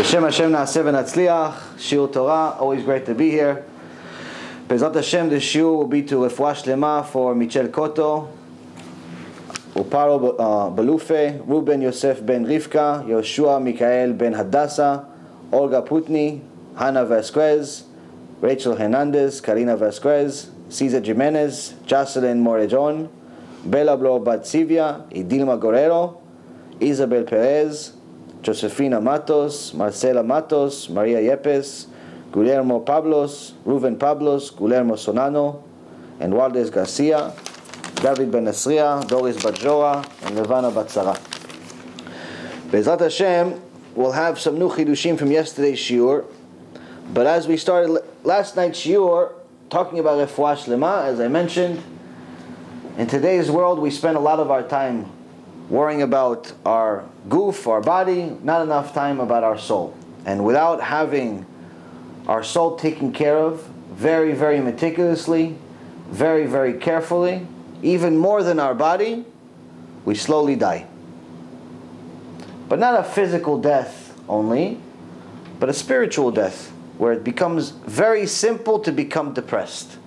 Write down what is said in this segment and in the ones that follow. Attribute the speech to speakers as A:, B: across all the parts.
A: B'Shem Hashem na'aseh v'natzliach. Shiur Torah, always great to be here. Bezrat Hashem, this shiur will be to refuah shlema for Michel Cotto, Uparo Balufe, Reuben Yosef ben Rivka, Yoshua Mikael ben Hadassah, Olga Putni, Hannah Vasquez, Rachel Hernandez, Karina Vasquez, Cesar Jimenez, Jocelyn Morejon, Bella Blo Batsivia, Idilma Guerrero, Isabel Perez, Josefina Matos, Marcela Matos, Maria Yepes, Guillermo Pablos, Reuven Pablos, Guillermo Sonano, and Waldes Garcia, David Ben Nasria, Doris Bajora, and Levana Batzara. Bezrat Hashem, we'll have some new chidushim from yesterday's shiur, but as we started last night's shiur, talking about refuah shlema, as I mentioned, in today's world we spend a lot of our time worrying about our goof, our body, not enough time about our soul. And without having our soul taken care of very, very meticulously, very, very carefully, even more than our body, we slowly die. But not a physical death only, but a spiritual death, where it becomes very simple to become depressed.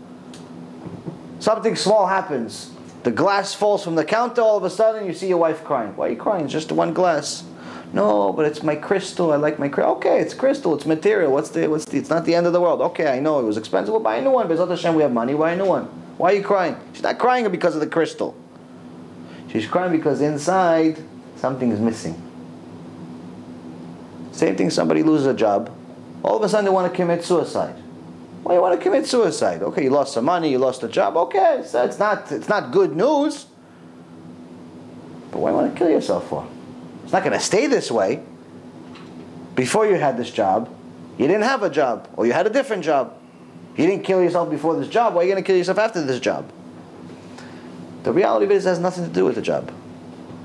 A: Something small happens. The glass falls from the counter, all of a sudden you see your wife crying. Why are you crying? It's just one glass. No, but it's my crystal. I like my crystal. Okay, it's crystal, it's material. It's not the end of the world. Okay, I know it was expensive. We'll buy a new one. Bezrat Hashem, we have money. Buy a new one. Why are you crying? She's not crying because of the crystal. She's crying because inside something is missing. Same thing, somebody loses a job. All of a sudden they want to commit suicide. Why do you want to commit suicide? Okay, you lost some money, you lost a job. Okay, so it's not good news. But why do you want to kill yourself for? It's not going to stay this way. Before you had this job, you didn't have a job, or you had a different job. You didn't kill yourself before this job. Why are you going to kill yourself after this job? The reality of it is it has nothing to do with the job.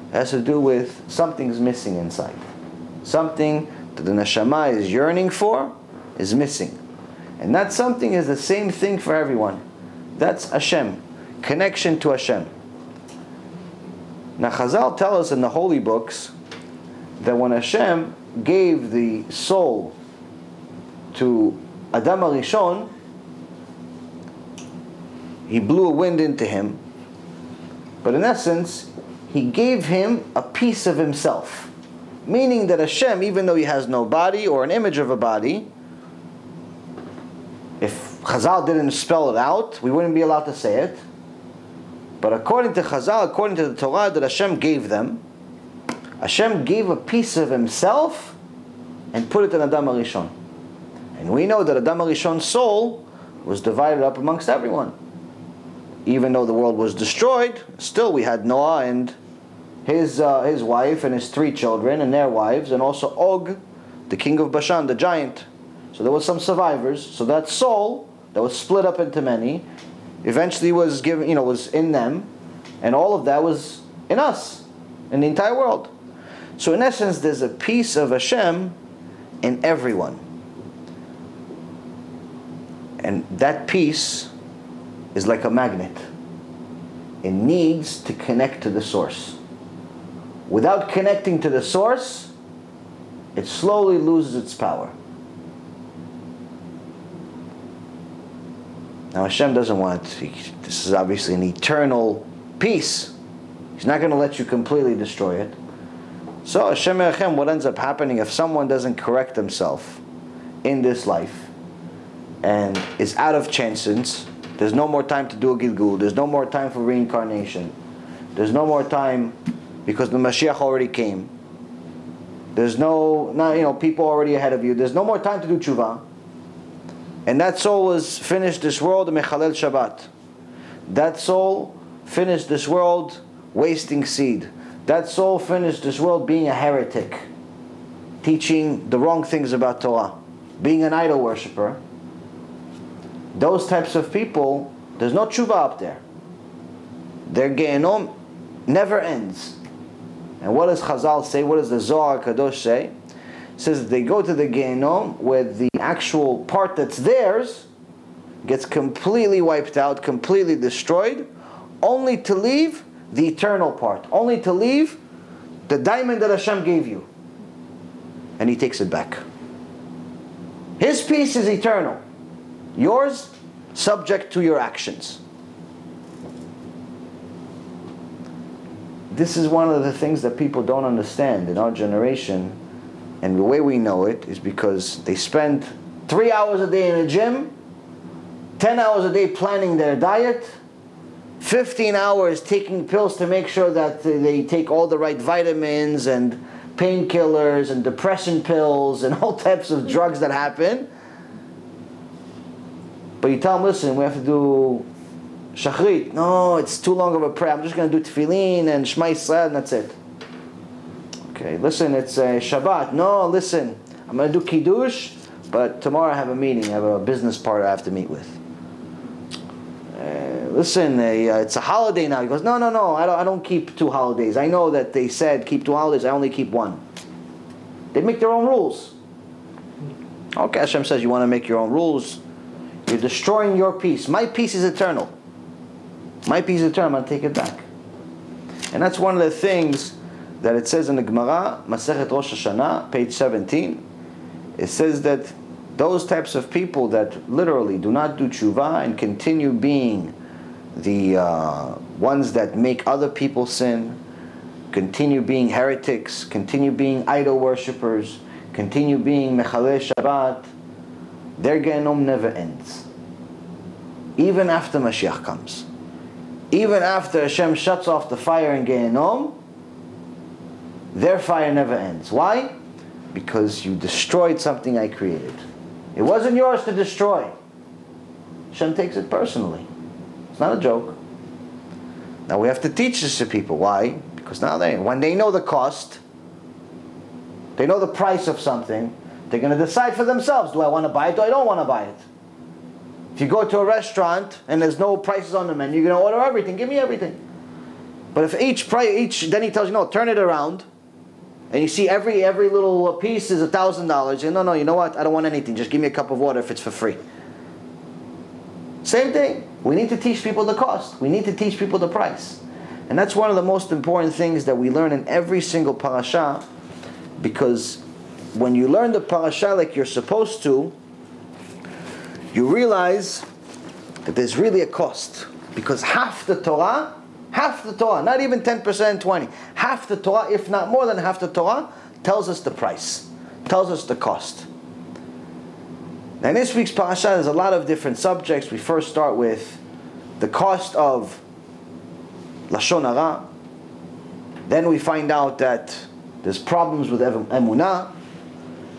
A: It has to do with something's missing inside. Something that the neshama is yearning for is missing. And that something is the same thing for everyone. That's Hashem. Connection to Hashem. Now Chazal tell us in the holy books that when Hashem gave the soul to Adam HaRishon, He blew a wind into him. But in essence, He gave him a piece of Himself. Meaning that Hashem, even though He has no body or an image of a body, if Chazal didn't spell it out, we wouldn't be allowed to say it. But according to Chazal, according to the Torah that Hashem gave them, Hashem gave a piece of Himself and put it in Adam HaRishon. And we know that Adam HaRishon's soul was divided up amongst everyone. Even though the world was destroyed, still we had Noah and his wife and his 3 children and their wives, and also Og, the king of Bashan, the giant. So there was some survivors. So that soul that was split up into many eventually was given, was in them, and all of that was in us, in the entire world. So in essence, there's a piece of Hashem in everyone. And that piece is like a magnet. It needs to connect to the source. Without connecting to the source, it slowly loses its power. Now Hashem doesn't want, this is obviously an eternal peace. He's not going to let you completely destroy it. So Hashem Erechem, what ends up happening if someone doesn't correct himself in this life and is out of chances, there's no more time to do a gilgul, there's no more time for reincarnation, there's no more time because the Mashiach already came, there's people already ahead of you, there's no more time to do tshuva. And that soul was finished this world mechalel Shabbat. That soul finished this world wasting seed. That soul finished this world being a heretic, teaching the wrong things about Torah, being an idol worshiper. Those types of people, there's no tshuva up there. Their Gehenom never ends. And what does Chazal say? What does the Zohar Kadosh say? It says that they go to the Gehenom where the actual part that's theirs gets completely wiped out, completely destroyed, only to leave the eternal part, only to leave the diamond that Hashem gave you. And He takes it back. His peace is eternal. Yours, subject to your actions. This is one of the things that people don't understand in our generation, and the way we know it is because they spend 3 hours a day in a gym, 10 hours a day planning their diet, 15 hours taking pills to make sure that they take all the right vitamins and painkillers and depression pills and all types of drugs that happen. But you tell them, listen, we have to do Shachrit. No, it's too long of a prayer. I'm just going to do Tefillin and Shema Yisrael and that's it. Okay, listen, it's Shabbat. No, listen, I'm going to do Kiddush, but tomorrow I have a meeting. I have a business partner I have to meet with. Listen, it's a holiday now. He goes, no, I don't keep 2 holidays. I know that they said keep 2 holidays. I only keep 1. They make their own rules. Okay, Hashem says you want to make your own rules. You're destroying your peace. My peace is eternal. My peace is eternal. I'm going to take it back. And that's one of the things that it says in the Gemara, Masechet Rosh Hashanah, page 17. It says that those types of people that literally do not do tshuva and continue being the ones that make other people sin, continue being heretics, continue being idol worshippers, continue being mechalei Shabbat, their Gehenom never ends. Even after Mashiach comes. Even after Hashem shuts off the fire in Gehenom, their fire never ends. Why? Because you destroyed something I created. It wasn't yours to destroy. Hashem takes it personally. It's not a joke. Now we have to teach this to people. Why? Because now when they know the cost, they know the price of something, they're going to decide for themselves, do I want to buy it or I don't want to buy it? If you go to a restaurant and there's no prices on the menu, you're going to order everything, give me everything. But if then he tells you, no, turn it around, and you see every little piece is $1,000, no, you know what, I don't want anything, just give me a cup of water if it's for free. Same thing. We need to teach people the cost. We need to teach people the price. And that's one of the most important things that we learn in every single parasha, because when you learn the parasha like you're supposed to, you realize that there's really a cost. Because half the Torah, not even 10%, 20%, half the Torah, if not more than half the Torah, tells us the price, tells us the cost. Now in this week's parasha, there's a lot of different subjects. We first start with the cost of Lashon Hara. Then we find out that there's problems with Emunah.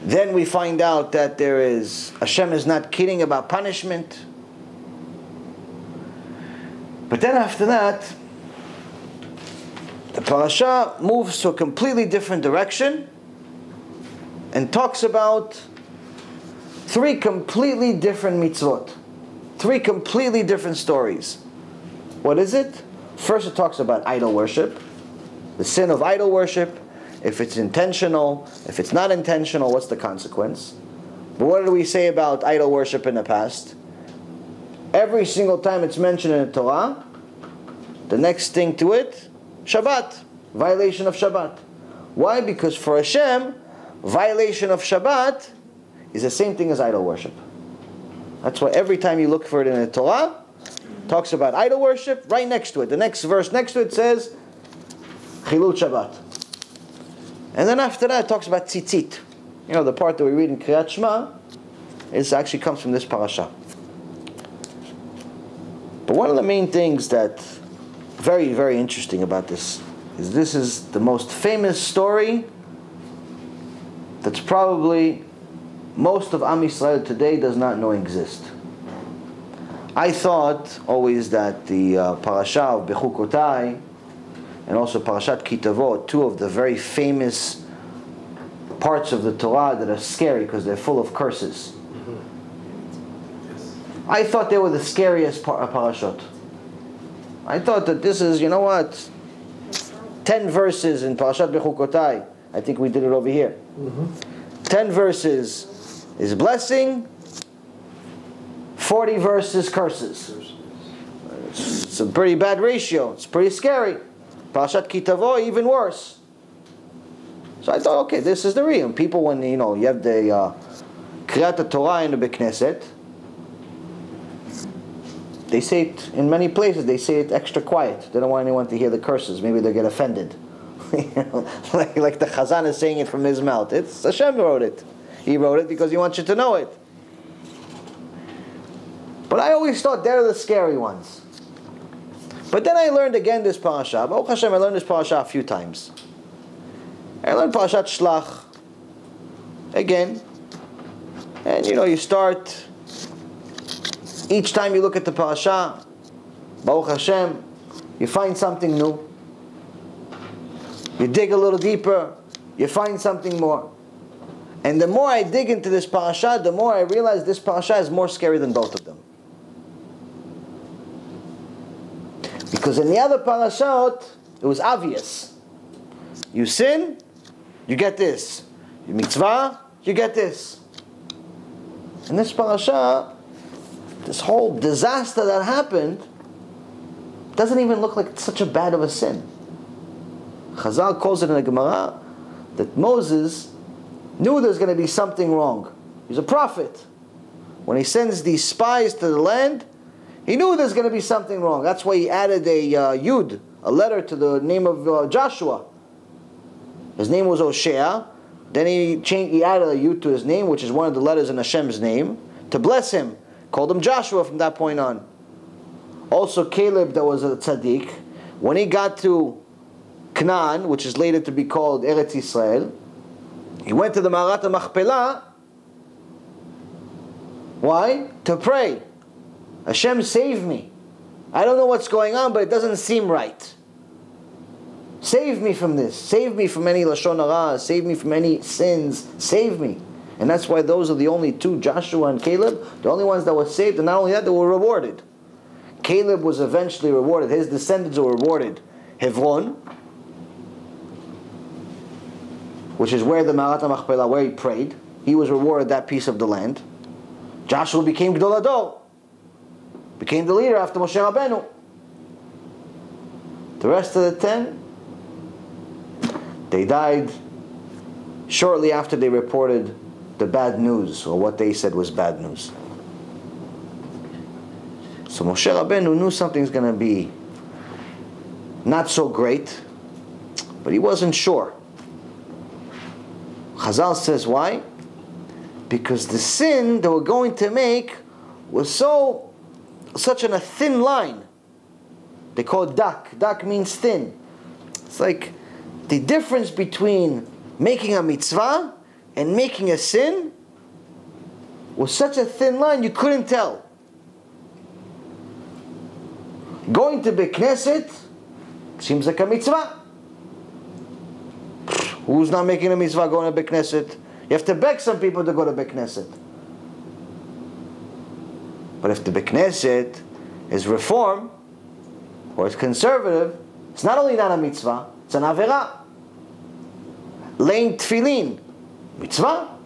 A: Then we find out that Hashem is not kidding about punishment. But then after that, the parasha moves to a completely different direction and talks about 3 completely different mitzvot. 3 completely different stories. What is it? First it talks about idol worship. The sin of idol worship. If it's intentional, if it's not intentional, what's the consequence? But what did we say about idol worship in the past? Every single time it's mentioned in the Torah, the next thing to it, Shabbat. Violation of Shabbat. Why? Because for Hashem, violation of Shabbat is the same thing as idol worship. That's why every time you look for it in the Torah, it talks about idol worship, right next to it. The next verse next to it says, Chilul Shabbat. And then after that, it talks about tzitzit. You know, the part that we read in Kriyat Shema, actually comes from this parasha. But one of the main things that very, very interesting about this is the most famous story that's probably most of Am Yisrael today does not know exist. I thought always that the parasha of Bechukotai and also Parashat Kitavot, 2 of the very famous parts of the Torah that are scary because they're full of curses. I thought they were the scariest parashot. I thought that this is, 10 verses in Parashat Bechukotai. I think we did it over here. 10 verses is blessing, 40 verses curses. It's a pretty bad ratio. It's pretty scary. Parashat Kitavo, even worse. So I thought, okay, this is the real. People, when you have the Kriyat Torah in the Beit Knesset, they say it in many places, they say it extra quiet. They don't want anyone to hear the curses. Maybe they'll get offended. like the Chazan is saying it from his mouth. It's Hashem wrote it. He wrote it because he wants you to know it. But I always thought they're the scary ones. But then I learned again this parasha. Baruch Hashem, I learned this parasha a few times. I learned Parashat Shelach again. And you start, each time you look at the parasha, Baruch Hashem, you find something new. You dig a little deeper, you find something more. And the more I dig into this parasha, the more I realize this parasha is more scary than both of them. Because in the other parashot, it was obvious. You sin, you get this. You mitzvah, you get this. In this parasha, this whole disaster that happened doesn't even look like such a bad of a sin. Chazal calls it in the Gemara that Moses knew there's going to be something wrong. He's a prophet. When he sends these spies to the land, he knew there's going to be something wrong. That's why he added a yud, a letter to the name of Joshua. His name was Hoshea. Then he added a yud to his name, which is one of the letters in Hashem's name, to bless him. Called him Joshua from that point on. Also Caleb, that was a tzaddik, when he got to Canaan, which is later to be called Eretz Yisrael, he went to the Ma'arat HaMachpelah. Why? To pray. Hashem, save me. I don't know what's going on, but it doesn't seem right. Save me from this. Save me from any Lashon Hara. Save me from any sins. Save me. And that's why those are the only two, Joshua and Caleb, the only ones that were saved. And not only that, they were rewarded. Caleb was eventually rewarded. His descendants were rewarded. Hebron, which is where the Ma'arat HaMachpelah, where he prayed. He was rewarded that piece of the land. Joshua became Gdol Hador. Became the leader after Moshe Rabbeinu. The rest of the 10, they died shortly after they reported the bad news, or what they said was bad news. So Moshe Rabbeinu knew something's going to be not so great, but he wasn't sure. Chazal says why? Because the sin they were going to make was such a thin line. They call it dak. Dak means thin. It's like the difference between making a mitzvah and making a sin was such a thin line you couldn't tell. Going to Beit Knesset seems like a mitzvah. Who's not making a mitzvah going to Beit Knesset? You have to beg some people to go to Beit Knesset. But if the Beit Knesset is reform or it's conservative, it's not only not a mitzvah, it's an avera. Laying tefillin, mitzvah.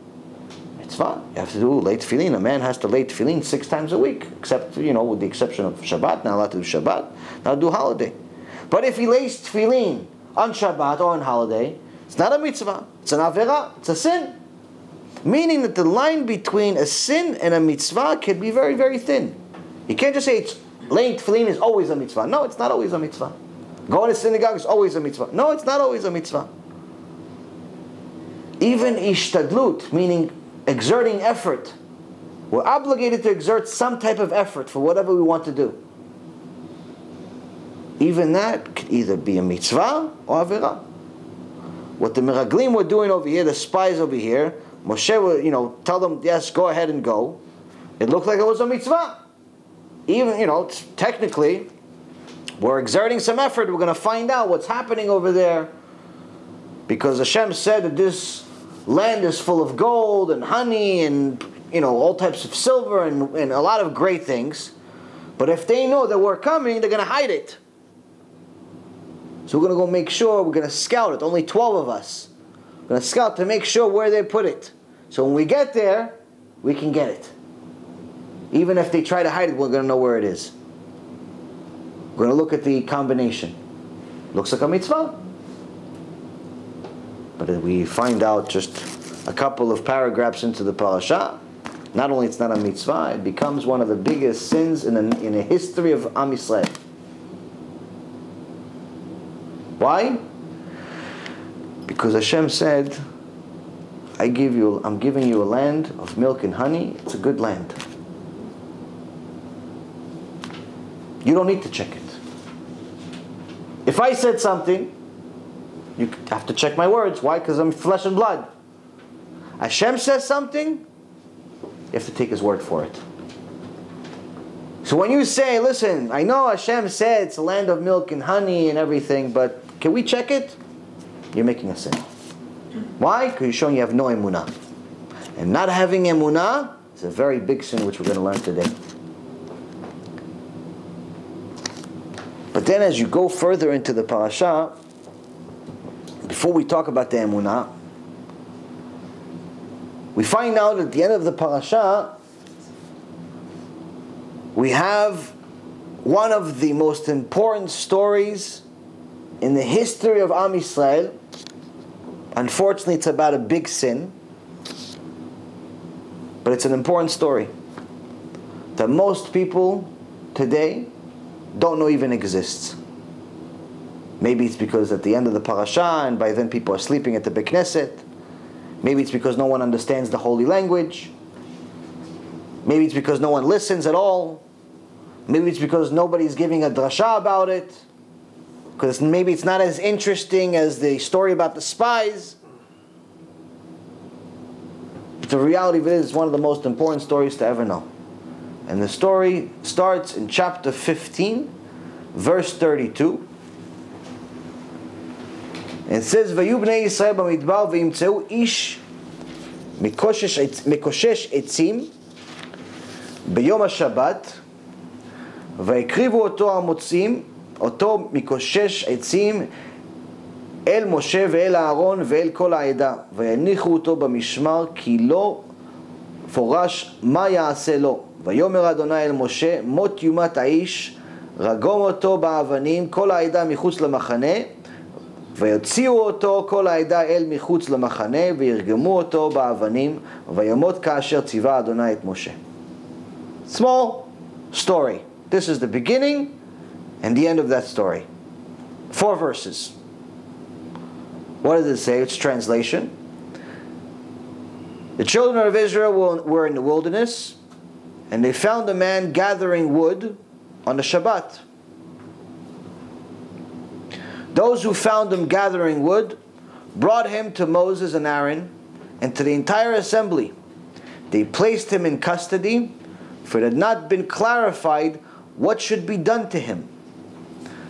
A: Mitzvah. You have to do lay tefillin. A man has to lay tefillin 6 times a week, except, with the exception of Shabbat. Not allowed to do Shabbat. Not do holiday. But if he lays tefillin on Shabbat or on holiday, it's not a mitzvah. It's an avera. It's a sin. Meaning that the line between a sin and a mitzvah can be very, very thin. You can't just say laying tefillin is always a mitzvah. No, it's not always a mitzvah. Going to synagogue is always a mitzvah. No, it's not always a mitzvah. Even ishtadlut, meaning exerting effort. We're obligated to exert some type of effort for whatever we want to do. Even that could either be a mitzvah or avera. What the miraglim were doing over here, the spies over here, Moshe would, tell them, yes, go ahead and go. It looked like it was a mitzvah. Even, technically, we're exerting some effort. We're going to find out what's happening over there. Because Hashem said that this land is full of gold and honey and, all types of silver and a lot of great things. But if they know that we're coming, they're going to hide it. So we're going to go make sure, we're going to scout it. Only 12 of us. We're going to scout to make sure where they put it. So when we get there, we can get it. Even if they try to hide it, we're going to know where it is. We're going to look at the combination. Looks like a mitzvah. But we find out just a couple of paragraphs into the parasha Not only it's not a mitzvah, it becomes one of the biggest sins in the history of Am Yisrael. Why? Because Hashem said, I'm giving you a land of milk and honey. It's a good land. You don't need to check it. If I said something, you have to check my words. Why? Because I'm flesh and blood. Hashem says something, you have to take His word for it. So when you say, listen, I know Hashem said it's a land of milk and honey and everything, but can we check it? You're making a sin. Why? Because you're showing you have no Emunah. And not having Emunah is a very big sin, which we're going to learn today. But then as you go further into the parasha, before we talk about the Emunah, we find out at the end of the parasha, we have one of the most important stories in the history of Am Yisrael. Unfortunately, it's about a big sin, but it's an important story that most people today don't know even exists. Maybe it's because at the end of the parasha, and by then people are sleeping at the Beit Knesset. Maybe it's because no one understands the holy language. Maybe it's because no one listens at all. Maybe it's because nobody's giving a drasha about it. Because maybe it's not as interesting as the story about the spies. But the reality of it is, it's one of the most important stories to ever know. And the story starts in chapter 15, verse 32. And it says, "Vayu bnei Yisrael b'midbar v'yimtzeu ish mikoshesh etzim b'yom haShabbat v'ykrivu oto hamotzim אותו מקושש עצים אל משה ואל אהרון ואל כל העדה ויניחו אותו במשמר כי לא פורש מה יעשה לו ויאמר אדוני אל משה מות יומת האיש רגום אותו באבנים כל העדה מחוץ למחנה ויוציאו אותו כל העדה אל מחוץ למחנה וירגמו אותו באבנים וימות כאשר ציווה אדוני את משה. Small story. This is the beginning and the end of that story. 4 verses. What does it say? It's translation. The children of Israel were in the wilderness, and they found a man gathering wood on the Shabbat. Those who found him gathering wood brought him to Moses and Aaron and to the entire assembly. They placed him in custody, for it had not been clarified what should be done to him.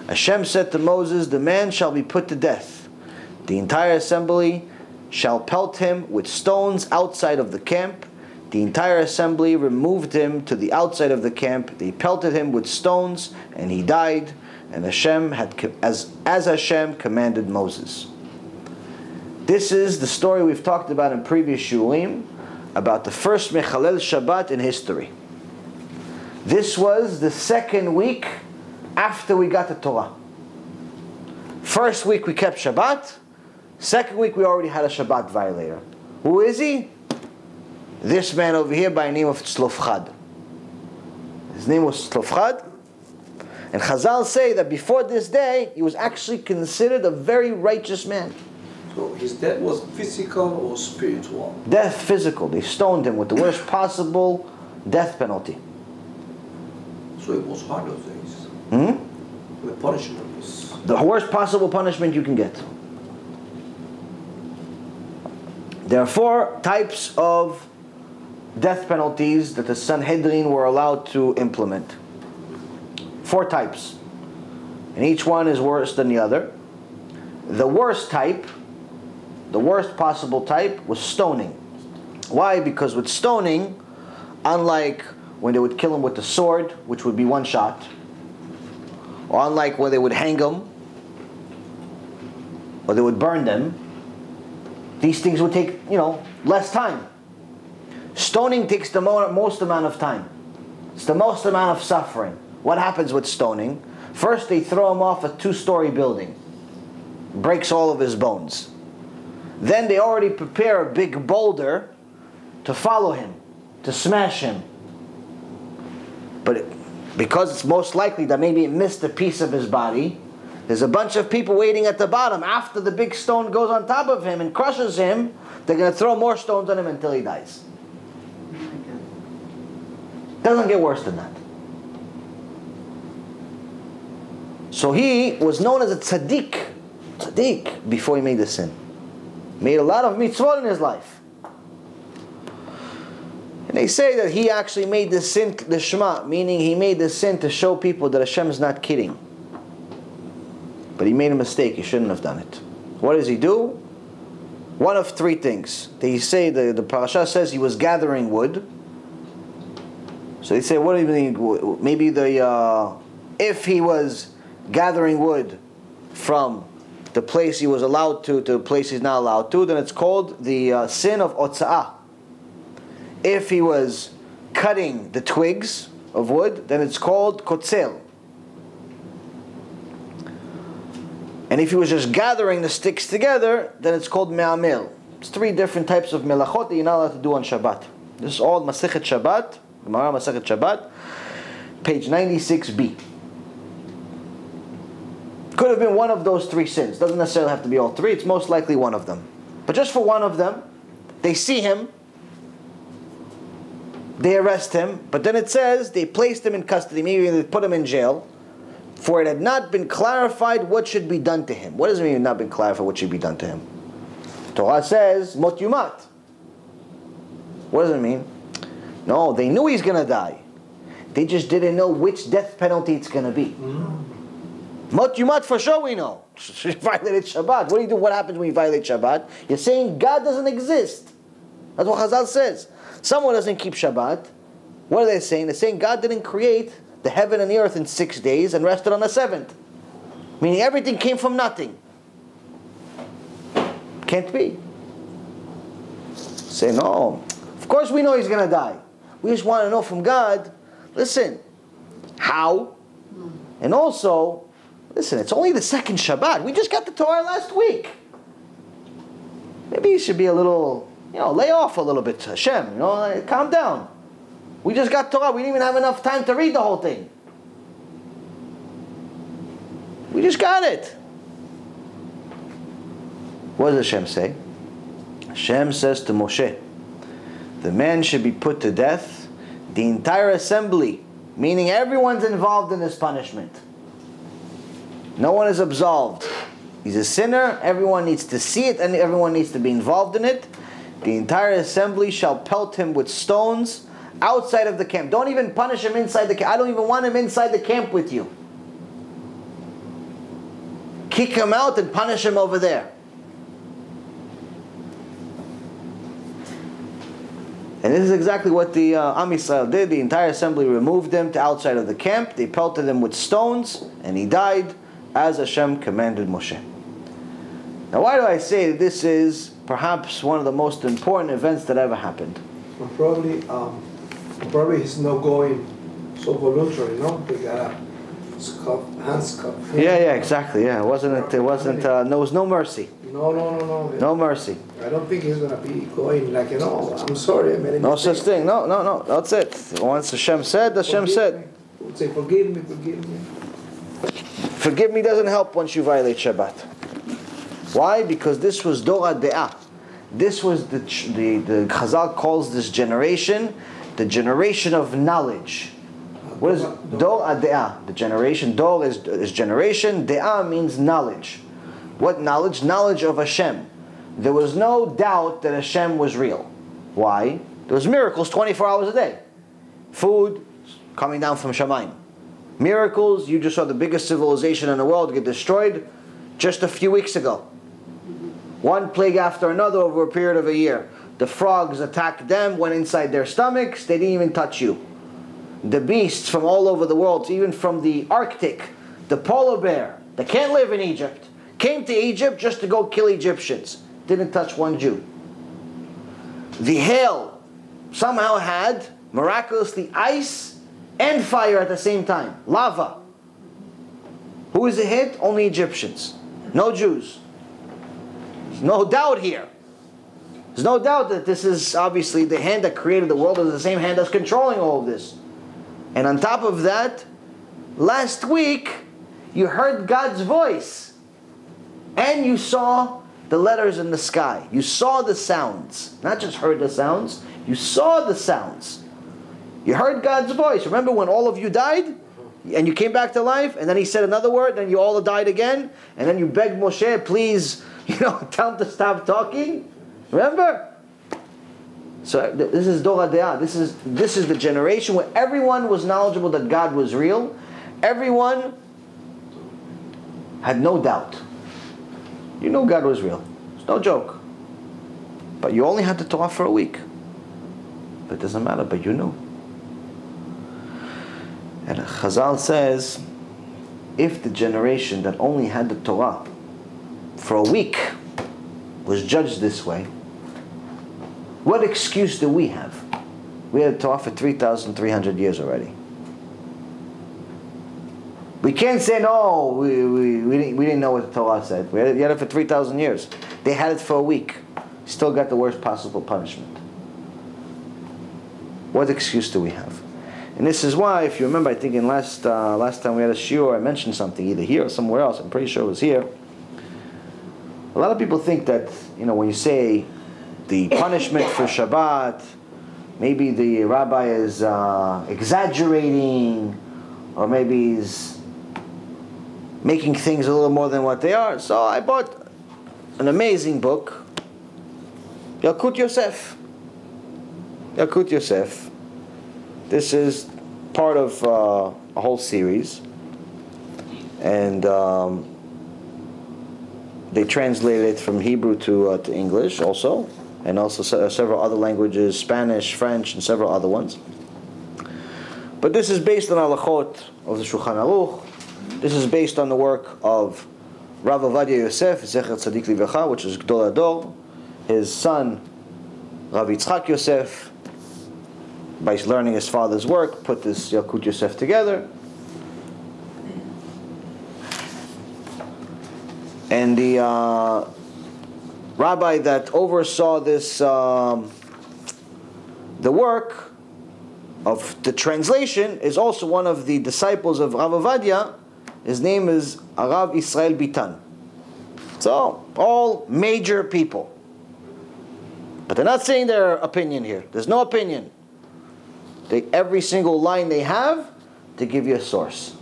A: Hashem said to Moses, the man shall be put to death. The entire assembly shall pelt him with stones outside of the camp. The entire assembly removed him to the outside of the camp. They pelted him with stones, and he died. And Hashem had, as Hashem commanded Moses. This is the story we've talked about in previous shurim, about the first Mechalel Shabbat in history. This was the second week after we got the Torah. First week we kept Shabbat. Second week we already had a Shabbat violator. Who is he? This man over here by the name of Tzlofchad. His name was Tzlofchad. And Chazal say that before this day, he was actually considered a very righteous man.
B: So his death was physical or spiritual?
A: Death physical. They stoned him with the worst possible death penalty.
B: So it was hard of things. The punishment was...
A: The worst possible punishment you can get. There are 4 types of death penalties that the Sanhedrin were allowed to implement. 4 types. And each one is worse than the other. The worst type, the worst possible type, was stoning. Why? Because with stoning, unlike when they would kill him with the sword, which would be 1 shot, or unlike when they would hang them, or they would burn them, these things would take, less time. Stoning takes the most amount of time. It's the most amount of suffering. What happens with stoning? First they throw him off a 2-story building. Breaks all of his bones. Then they already prepare a big boulder to follow him. to smash him. But because it's most likely that maybe it missed a piece of his body, there's a bunch of people waiting at the bottom. After the big stone goes on top of him and crushes him, they're going to throw more stones on him until he dies. Doesn't get worse than that. So he was known as a tzaddik before he made the sin. Made a lot of mitzvot in his life. And they say that he actually made the sin, the Shema, meaning he made the sin to show people that Hashem is not kidding. But he made a mistake, he shouldn't have done it. What does he do? One of three things. They say, the parasha says he was gathering wood. So they say, what do you mean? Maybe if he was gathering wood from the place he was allowed to the place he's not allowed to, then it's called the sin of otza'ah. If he was cutting the twigs of wood, then it's called kotzel. And if he was just gathering the sticks together, then it's called me'amel. It's three different types of melachot that you're not allowed to do on Shabbat. This is all Masechet Shabbat, Gemara Masechet Shabbat, page 96b. Could have been one of those three sins. Doesn't necessarily have to be all three. It's most likely one of them. But just for one of them, they see him, they arrest him, but then it says they placed him in custody, maybe they put him in jail, for it had not been clarified what should be done to him. What does it mean not been clarified what should be done to him? Torah says, mot yumat. What does it mean? No, they knew he's going to die. They just didn't know which death penalty it's going to be. Mot yumat for sure we know. You violated Shabbat. What do you do? What happens when you violate Shabbat? You're saying God doesn't exist. That's what Chazal says. Someone doesn't keep Shabbat. What are they saying? They're saying God didn't create the heaven and the earth in 6 days and rested on the seventh. Meaning everything came from nothing. Can't be. Say, no. Of course we know he's going to die. We just want to know from God, listen, how? And also, listen, it's only the second Shabbat. We just got the Torah last week. Maybe you should be a little, lay off a little bit, Hashem, calm down. We just got Torah. We didn't even have enough time to read the whole thing. We just got it. What does Hashem say? Hashem says to Moshe, the man should be put to death, the entire assembly, meaning everyone's involved in this punishment. No one is absolved. He's a sinner, everyone needs to see it, and everyone needs to be involved in it. The entire assembly shall pelt him with stones outside of the camp. Don't even punish him inside the camp. I don't even want him inside the camp with you. Kick him out and punish him over there. And this is exactly what the Am Yisrael did. The entire assembly removed him to outside of the camp. They pelted him with stones, and he died as Hashem commanded Moshe. Now, why do I say that this is perhaps one of the most important events that ever happened?
B: Well, probably he's not going so voluntary, no? They got a hands cuff.
A: Yeah, exactly. Yeah, there was no mercy.
B: No.
A: No mercy.
B: I don't think he's gonna be going like, I'm sorry, I made a mistake.
A: No such thing. No. That's it. Once Hashem said, Hashem said.
B: He would say, forgive me.
A: Forgive me doesn't help once you violate Shabbat. Why? Because this was Dor De'ah. This was the Chazal calls this generation the generation of knowledge. What is Dor De'ah? The generation. Dor is generation. De'ah means knowledge. What knowledge? Knowledge of Hashem. There was no doubt that Hashem was real. Why? There was miracles 24 hours a day. Food coming down from Shamayim. Miracles. You just saw the biggest civilization in the world get destroyed just a few weeks ago. One plague after another over a period of a year. The frogs attacked them, went inside their stomachs, they didn't even touch you. The beasts from all over the world, even from the Arctic, the polar bear, that can't live in Egypt, came to Egypt just to go kill Egyptians. Didn't touch one Jew. The hail somehow had, miraculously, ice and fire at the same time. Lava. Who is it hit? Only Egyptians. No Jews. There's no doubt here. There's no doubt that this is obviously the hand that created the world is the same hand that's controlling all of this. And on top of that, last week, you heard God's voice. And you saw the letters in the sky. You saw the sounds. Not just heard the sounds, you saw the sounds. You heard God's voice. Remember when all of you died? And you came back to life? And then He said another word, then you all died again? And then you begged Moshe, please, tell him to stop talking? Remember? So this is Dor HaDe'ah. This is the generation where everyone was knowledgeable that God was real. Everyone had no doubt. You knew God was real. It's no joke. But you only had the Torah for a week. But it doesn't matter, but you knew. And Chazal says, if the generation that only had the Torah for a week was judged this way, what excuse do we have? We had Torah for 3,300 years already. We can't say, no, we didn't know what the Torah said. We had it for 3,000 years. They had it for a week. Still got the worst possible punishment. What excuse do we have? And this is why, if you remember, I think in last time we had a shiur, I mentioned something, either here or somewhere else. I'm pretty sure it was here. A lot of people think that, when you say the punishment for Shabbat, maybe the rabbi is exaggerating, or maybe he's making things a little more than what they are. So I bought an amazing book, Yalkut Yosef. Yalkut Yosef. This is part of a whole series, and they translated it from Hebrew to English also, and also several other languages, Spanish, French, and several other ones. But this is based on halachot of the Shulchan Aruch. This is based on the work of Rav Ovadia Yosef, Zecher Tzadik Livracha, which is Gdol Hador, his son, Rav Yitzchak Yosef, by learning his father's work, put this Yalkut Yosef together. And the rabbi that oversaw this, the work of the translation, is also one of the disciples of Rav Ovadia. His name is Arav Israel Bitan. So, all major people. But they're not saying their opinion here. There's no opinion. Every single line they have, they give you a source.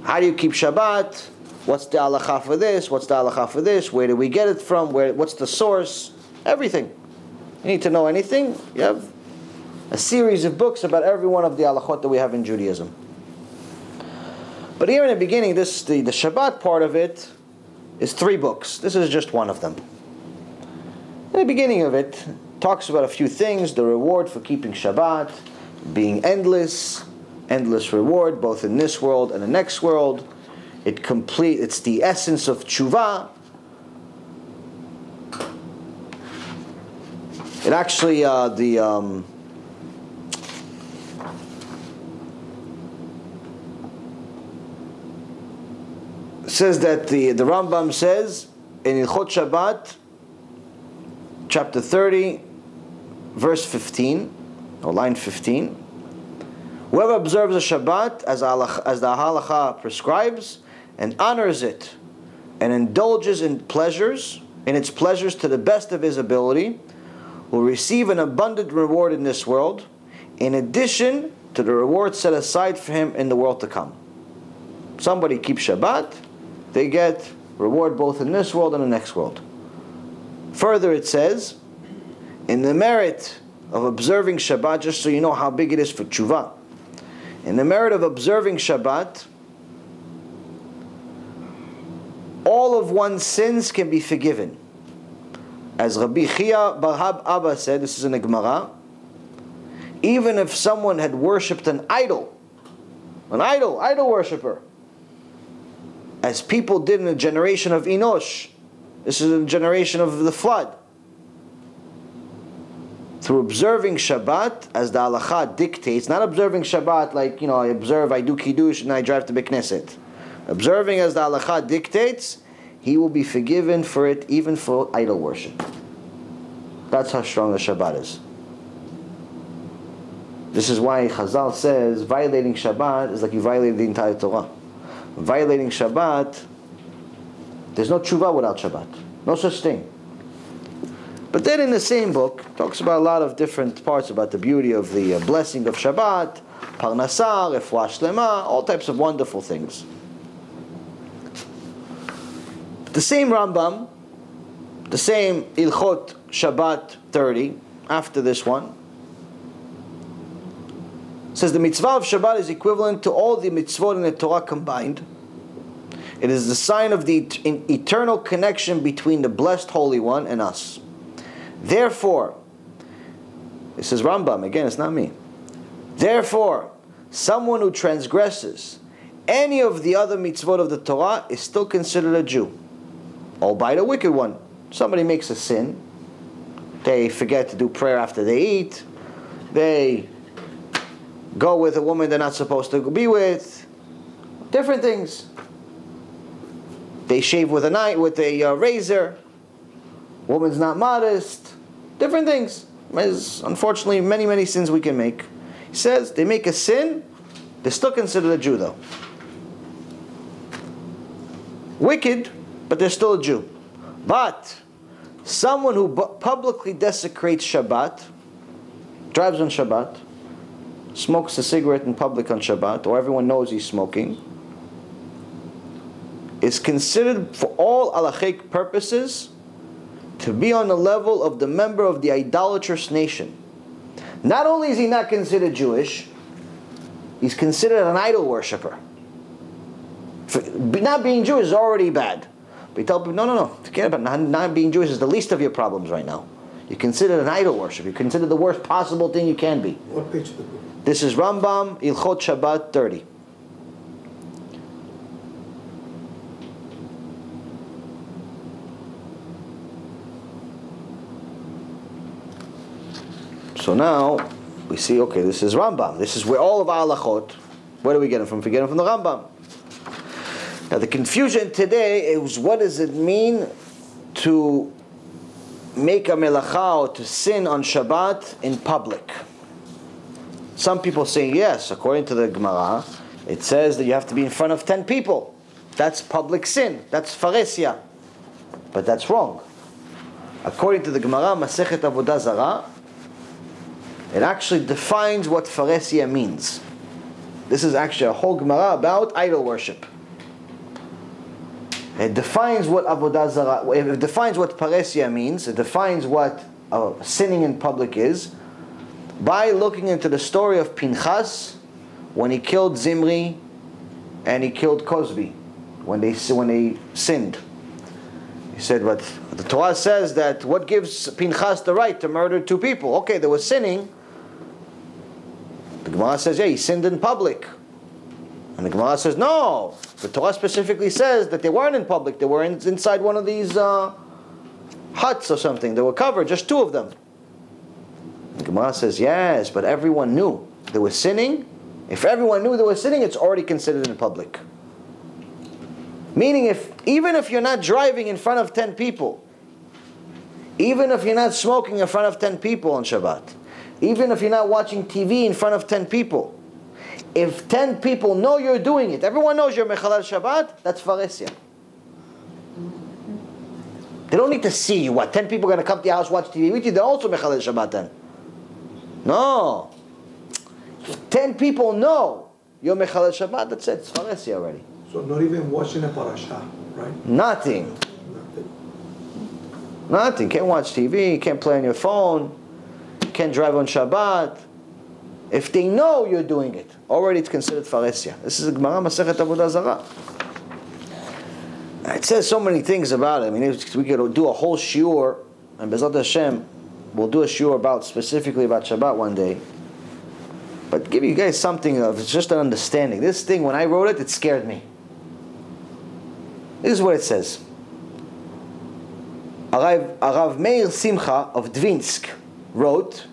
A: How do you keep Shabbat? What's the halacha for this? What's the halacha for this? Where do we get it from? What's the source? Everything. You need to know anything? You have a series of books about every one of the halachot that we have in Judaism. But here in the beginning, the Shabbat part of it is 3 books. This is just one of them. In the beginning of it, talks about a few things, the reward for keeping Shabbat, being endless reward, both in this world and the next world. It's the essence of Teshuva. It actually, says that the Rambam says in Ilchot Shabbat, chapter 30, verse 15, or line 15, whoever observes a Shabbat as the halacha prescribes, and honors it, and indulges in its pleasures to the best of his ability, will receive an abundant reward in this world, in addition to the reward set aside for him in the world to come. Somebody keeps Shabbat, they get reward both in this world and the next world. Further it says, in the merit of observing Shabbat, just so you know how big it is for Teshuva, in the merit of observing Shabbat, all of one's sins can be forgiven. As Rabbi Chia Barhab Abba said, this is in the Gemara, even if someone had worshipped an idol worshipper, as people did in the generation of Enosh, this is a generation of the flood, through observing Shabbat as the halacha dictates, not observing Shabbat like, I do Kiddush and I drive to Beit Knesset. Observing as the halacha dictates, he will be forgiven for it, even for idol worship. That's how strong the Shabbat is. This is why Chazal says violating Shabbat is like you violated the entire Torah. Violating Shabbat, there's no tshuva without Shabbat. No such thing. But then in the same book, talks about a lot of different parts about the beauty of the blessing of Shabbat, Parnasah, Refuah Shlema, all types of wonderful things. The same Rambam, the same Ilchot Shabbat 30, after this one, says the mitzvah of Shabbat is equivalent to all the mitzvot in the Torah combined. It is the sign of the eternal connection between the blessed Holy One and us. Therefore, this is Rambam, again, it's not me. Therefore, someone who transgresses any of the other mitzvot of the Torah is still considered a Jew, albeit a wicked one. Somebody makes a sin, they forget to do prayer after they eat, they go with a woman they're not supposed to be with, different things. They shave with a knife, with a razor, woman's not modest, different things. There's unfortunately many sins we can make. He says they make a sin, they're still considered a Jew though. Wicked, but they're still a Jew. But someone who publicly desecrates Shabbat, drives on Shabbat, smokes a cigarette in public on Shabbat, or everyone knows he's smoking, is considered for all halachic purposes to be on the level of the member of the idolatrous nation. Not only is he not considered Jewish, he's considered an idol worshiper. Not being Jewish is already bad. But you tell people, no, forget about it. Not being Jewish is the least of your problems right now. You're considered an idol worshiper. You're considered the worst possible thing you can be.
B: What page of the book?
A: This is Rambam, Ilchot Shabbat 30. So now we see, okay, this is Rambam. This is where all of our halachot, where do we get them from? We get them from the Rambam. Now the confusion today is, what does it mean to make a melacha or to sin on Shabbat in public? Some people say yes, according to the Gemara, it says that you have to be in front of 10 people. That's public sin. That's pharesia. But that's wrong. According to the Gemara, Masechet Avodah Zarah, it actually defines what pharesia means. This is actually a whole Gemara about idol worship. It defines what Avodah Zarah, it defines what pharesia means, it defines what sinning in public is, by looking into the story of Pinchas when he killed Zimri and he killed Cosby when they sinned. He said, but the Torah says that what gives Pinchas the right to murder two people? Okay, they were sinning. The Gemara says, yeah, he sinned in public. And the Gemara says, no, the Torah specifically says that they weren't in public. They were inside one of these huts or something. They were covered, just two of them. The Gemara says, yes, but everyone knew they were sinning. If everyone knew they were sinning, it's already considered in public. Meaning, even if you're not driving in front of 10 people, even if you're not smoking in front of 10 people on Shabbat, even if you're not watching TV in front of 10 people, if 10 people know you're doing it, everyone knows you're Mechalel Shabbat, that's pharesia. They don't need to see you. What, 10 people are going to come to your house, watch TV with you? They're also Mechalel Shabbat then. No. If 10 people know you're Mechalel Shabbat, that's it. It's pharesia already.
B: So not even watching a parasha, right?
A: Nothing. Nothing. Can't watch TV, can't play on your phone, can't drive on Shabbat. If they know you're doing it, already it's considered pharesia. This is a Gemara Masechet Avodah Zarah. It says so many things about it. I mean, we could do a whole shiur, and Bezat Hashem, we'll do a shiur specifically about Shabbat one day. But give you guys something of just an understanding. This thing, when I wrote it, it scared me. This is what it says. Arav Meir Simcha of Dvinsk wrote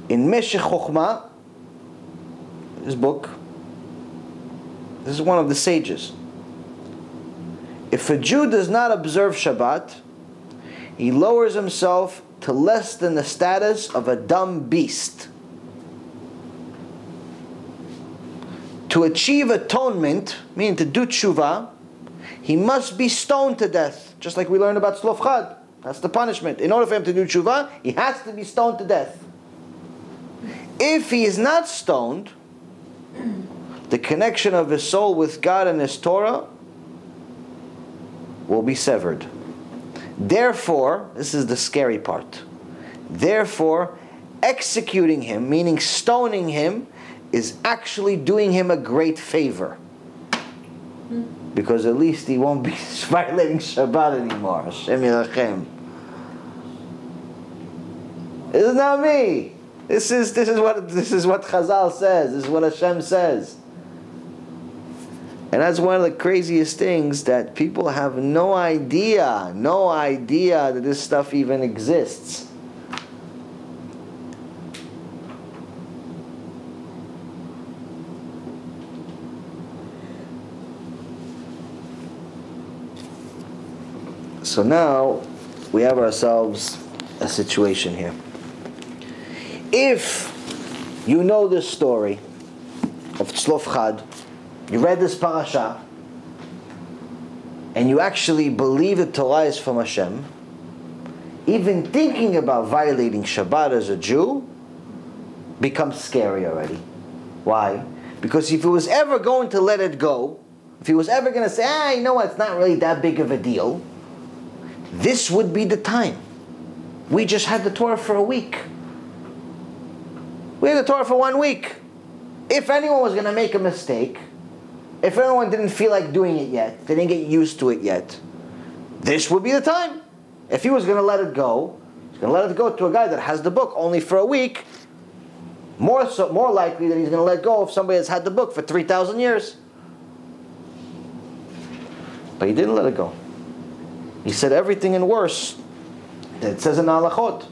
A: in Meshech Chochmah, his book, this is one of the sages. If a Jew does not observe Shabbat, he lowers himself to less than the status of a dumb beast. To achieve atonement, meaning to do tshuva, he must be stoned to death, just like we learned about Shlof Chad. That's the punishment. In order for him to do tshuva, he has to be stoned to death. If he is not stoned, the connection of his soul with God and his Torah will be severed. Therefore, this is the scary part. Therefore, executing him, meaning stoning him, is actually doing him a great favor. Because at least he won't be violating Shabbat anymore. Hashem Yirachem. This is not me. This is what Chazal says. This is what Hashem says. And that's one of the craziest things, that people have no idea that this stuff even exists. So now we have ourselves a situation here. If you know this story of Shlof Chad, you read this parasha, and you actually believe the Torah is from Hashem, even thinking about violating Shabbat as a Jew becomes scary already. Why? Because if he was ever going to let it go, if he was ever going to say, you know what, it's not really that big of a deal, this would be the time. We just had the Torah for a week. We had the Torah for 1 week. If anyone was going to make a mistake, if anyone didn't feel like doing it yet, they didn't get used to it yet, this would be the time. If he was going to let it go, he's going to let it go to a guy that has the book only for a week. More likely that he's going to let go of somebody that's had the book for 3,000 years. But he didn't let it go. He said everything and worse that it says in Halachot,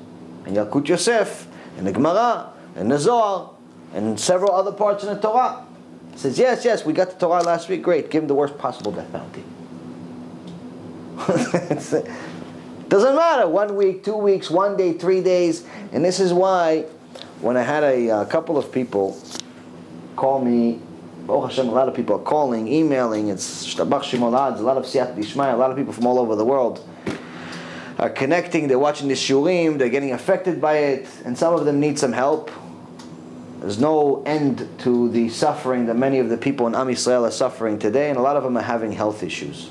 A: and Yalkut Yosef, and the Gemara, and the Zohar, and several other parts in the Torah. He says, yes, we got the Torah last week, great, give him the worst possible death penalty. Doesn't matter, 1 week, 2 weeks, 1 day, 3 days. And this is why, when I had a couple of people call me, Baruch Hashem, a lot of people are calling, emailing, it's Shtabach Shimolad, a lot of Siyat Dishmai, a lot of people from all over the world are connecting, they're watching the shurim, they're getting affected by it, and some of them need some help. There's no end to the suffering that many of the people in Am Yisrael are suffering today, and a lot of them are having health issues.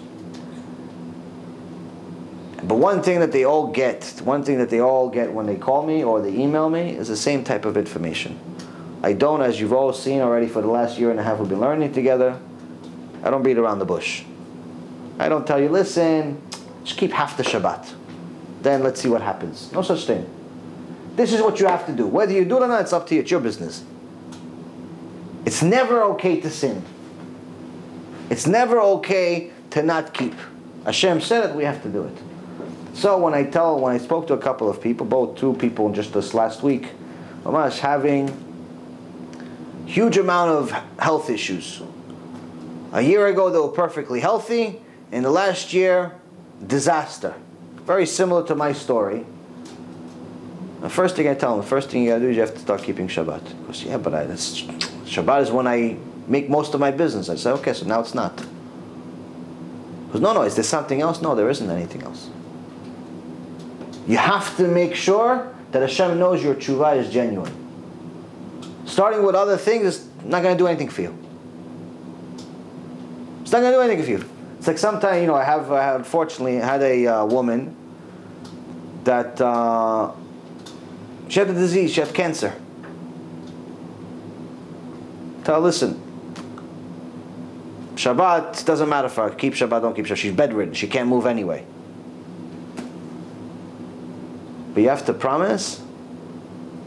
A: But one thing that they all get when they call me or they email me is the same type of information. I don't, as you've all seen already for the last 1.5 years we've been learning together, I don't beat around the bush. I don't tell you, listen, just keep half the Shabbat. Then let's see what happens. No such thing. This is what you have to do. Whether you do it or not, it's up to you. It's your business. It's never okay to sin. It's never okay to not keep. Hashem said it, we have to do it. So when I spoke to a couple of people, both 2 people just this last week, Mamash having huge amount of health issues. A year ago they were perfectly healthy. In the last year, disaster. Very similar to my story. The first thing I tell them, the first thing you got to do is you have to start keeping Shabbat. He goes, yeah, but Shabbat is when I make most of my business. I said, okay, so now it's not. He goes, no, is there something else? No, there isn't anything else. You have to make sure that Hashem knows your tshuva is genuine. Starting with other things is not going to do anything for you. It's not going to do anything for you. It's like sometimes, I have unfortunately had a woman that she had a disease, she had cancer. Tell her, listen, Shabbat doesn't matter for her. Keep Shabbat, don't keep Shabbat. She's bedridden, she can't move anyway. But you have to promise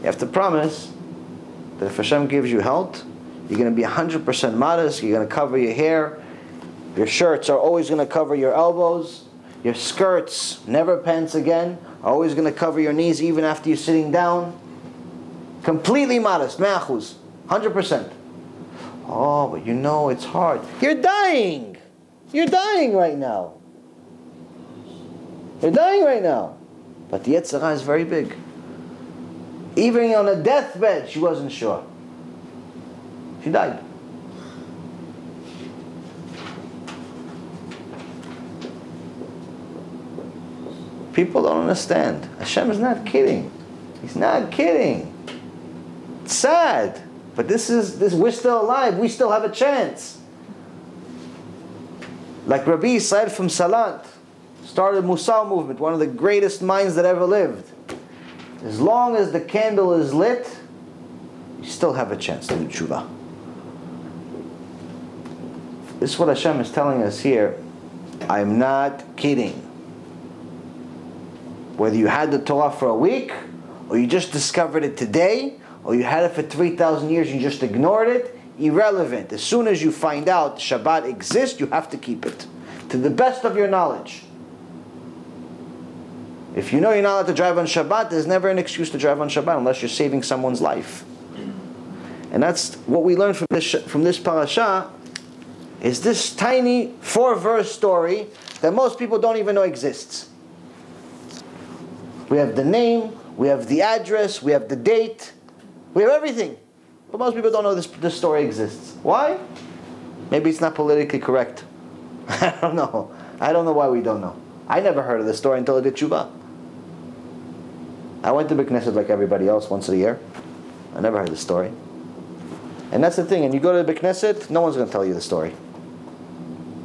A: that if Hashem gives you health, you're going to be 100% modest, you're going to cover your hair, your shirts are always going to cover your elbows, your skirts, never pants again, are always going to cover your knees even after you're sitting down. Completely modest, 100%. Oh, but it's hard. You're dying! You're dying right now. You're dying right now. But the Yetzer Hara is very big. Even on a deathbed, she wasn't sure. She died. People don't understand. Hashem is not kidding. He's not kidding. It's sad. But we're still alive. We still have a chance. Like Rabbi Yisrael from Salant started Musar movement, one of the greatest minds that ever lived. As long as the candle is lit, you still have a chance to do tshuva. This is what Hashem is telling us here. I'm not kidding. Whether you had the Torah for a week, or you just discovered it today, or you had it for 3,000 years and you just ignored it, irrelevant. As soon as you find out Shabbat exists, you have to keep it. To the best of your knowledge. If you know you're not allowed to drive on Shabbat, there's never an excuse to drive on Shabbat unless you're saving someone's life. And that's what we learned from this parasha, is this tiny 4-verse story that most people don't even know exists. We have the name, we have the address, we have the date, we have everything. But most people don't know this story exists. Why? Maybe it's not politically correct. I don't know. I don't know why we don't know. I never heard of this story until I did Teshuva. I went to Beit Knesset like everybody else once a year. I never heard the story. And that's the thing. And you go to the Beit Knesset, no one's going to tell you the story.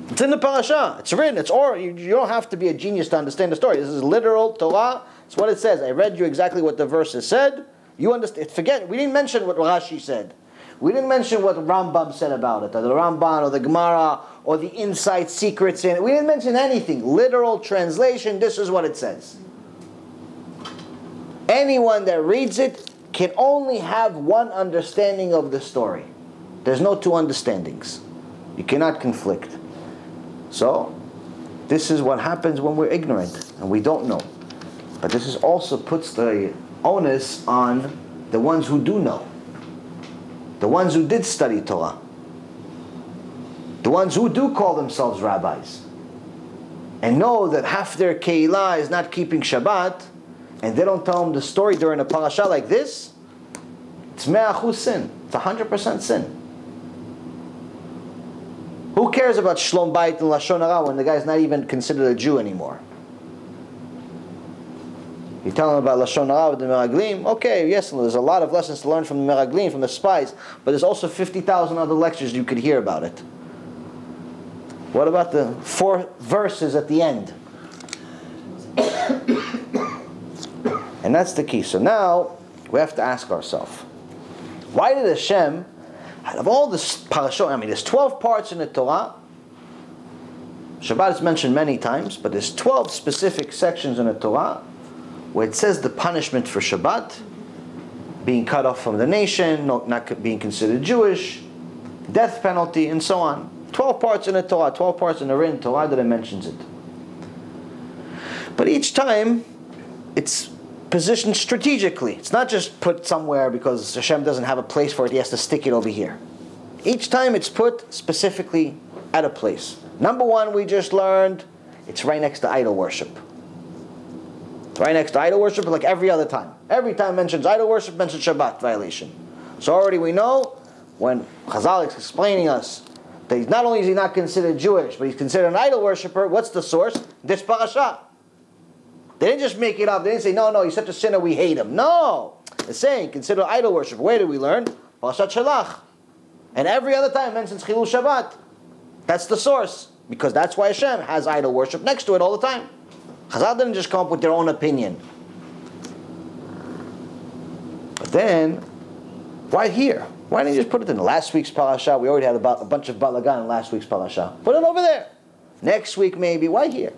A: It's in the parasha. It's written. It's oral. You don't have to be a genius to understand the story. This is literal Torah. It's what it says. I read you exactly what the verses said. You understand. Forget. We didn't mention what Rashi said. We didn't mention what Rambam said about it, or the Ramban, or the Gemara, or the inside secrets in it. We didn't mention anything. Literal translation. This is what it says. Anyone that reads it can only have one understanding of the story. There's no two understandings. You cannot conflict. So, this is what happens when we're ignorant and we don't know. But this also puts the onus on the ones who do know. The ones who did study Torah. The ones who do call themselves rabbis. And know that half their keilah is not keeping Shabbat, and they don't tell them the story during a parasha like this, it's 100% sin. It's 100% sin. Who cares about Shlom Bayit and Lashon Hara when the guy's not even considered a Jew anymore? You tell him about Lashon Hara with the Miraglim, okay, yes, there's a lot of lessons to learn from the Miraglim, from the spies, but there's also 50,000 other lectures you could hear about it. What about the 4 verses at the end? And that's the key. So now, we have to ask ourselves, why did Hashem, out of all this parashot, there's 12 parts in the Torah. Shabbat is mentioned many times, but there's 12 specific sections in the Torah where it says the punishment for Shabbat, being cut off from the nation, not being considered Jewish, death penalty, and so on. 12 parts in the Torah, 12 parts in the written Torah that it mentions it. But each time, it's positioned strategically. It's not just put somewhere because Hashem doesn't have a place for it, He has to stick it over here. Each time it's put specifically at a place. Number 1, we just learned, it's right next to idol worship. It's right next to idol worship, like every other time. Every time mentions idol worship, mentions Shabbat violation. So already we know, when Chazal is explaining us, that not only is he not considered Jewish, but he's considered an idol worshiper. What's the source? This parasha. They didn't just make it up. They didn't say, no, he's such a sinner, we hate him. No! They're saying, consider idol worship. Where did we learn? Parashat Shelach. And every other time it mentions Chilul Shabbat. That's the source. Because that's why Hashem has idol worship next to it all the time. Chazal didn't just come up with their own opinion. But then, why here? Why didn't you just put it in last week's parasha? We already had a bunch of balagan in last week's parasha. Put it over there. Next week maybe. Why here?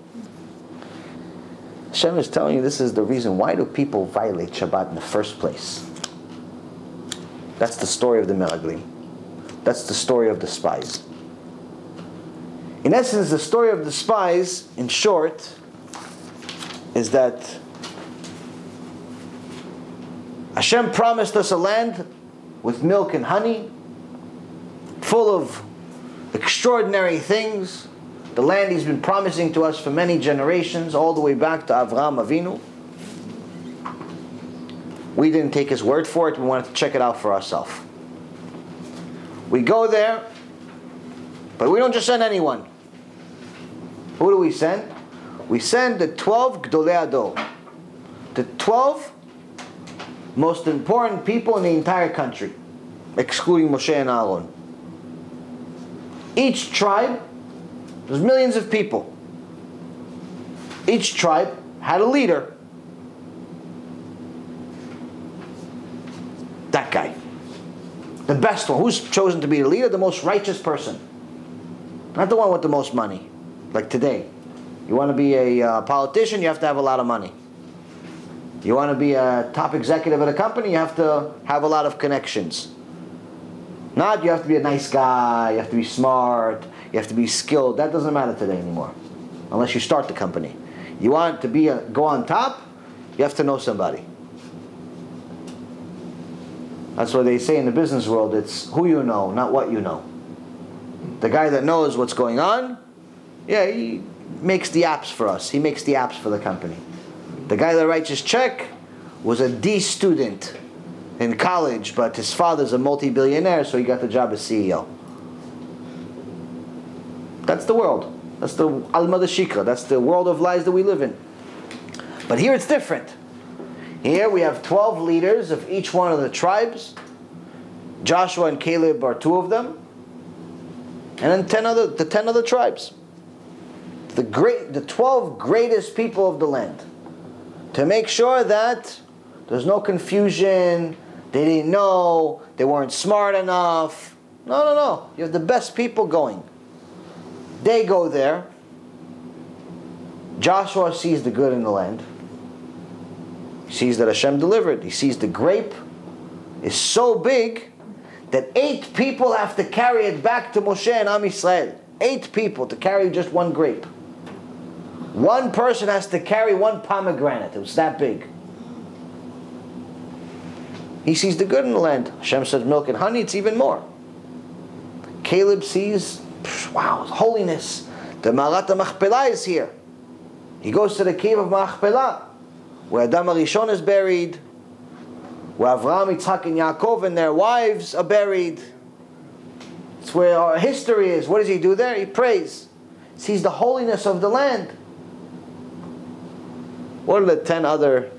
A: Hashem is telling you this is the reason. Why do people violate Shabbat in the first place? That's the story of the Miraglim. That's the story of the spies. In essence, the story of the spies, in short, is that Hashem promised us a land with milk and honey, full of extraordinary things. The land He's been promising to us for many generations, all the way back to Avraham Avinu. We didn't take his word for it. We wanted to check it out for ourselves. We go there, but we don't just send anyone. Who do we send? We send the 12 Gdolei Ador, the 12 most important people in the entire country, excluding Moshe and Aaron. Each tribe, there's millions of people. Each tribe had a leader. That guy. The best one. Who's chosen to be the leader? The most righteous person. Not the one with the most money. Like today. You want to be a politician, you have to have a lot of money. You want to be a top executive at a company, you have to have a lot of connections. Not you have to be a nice guy, you have to be smart, you have to be skilled. That doesn't matter today anymore. Unless you start the company. You want to be go on top, you have to know somebody. That's what they say in the business world. It's who you know, not what you know. The guy that knows what's going on, yeah, he makes the apps for us. He makes the apps for the company. The guy that writes his check was a D student in college, but his father's a multi-billionaire, so he got the job as CEO. That's the world. That's the Alma de Shikra. That's the world of lies that we live in. But here it's different. Here we have 12 leaders of each one of the tribes. Joshua and Caleb are 2 of them. And then the 10 other tribes. The 12 greatest people of the land. To make sure that there's no confusion, they didn't know, they weren't smart enough. No. You have the best people going. They go there. Joshua sees the good in the land. He sees that Hashem delivered. He sees the grape is so big that 8 people have to carry it back to Moshe and Am Yisrael. 8 people to carry just one grape. 1 person has to carry 1 pomegranate. It was that big. He sees the good in the land. Hashem says milk and honey, it's even more. Caleb sees, wow, holiness. The Ma'arat HaMachpelah is here. He goes to the cave of Machpelah, where Adam HaRishon is buried, where Avraham, Yitzhak, and Yaakov and their wives are buried. It's where our history is. What does he do there? He prays. Sees the holiness of the land. What are the 10 other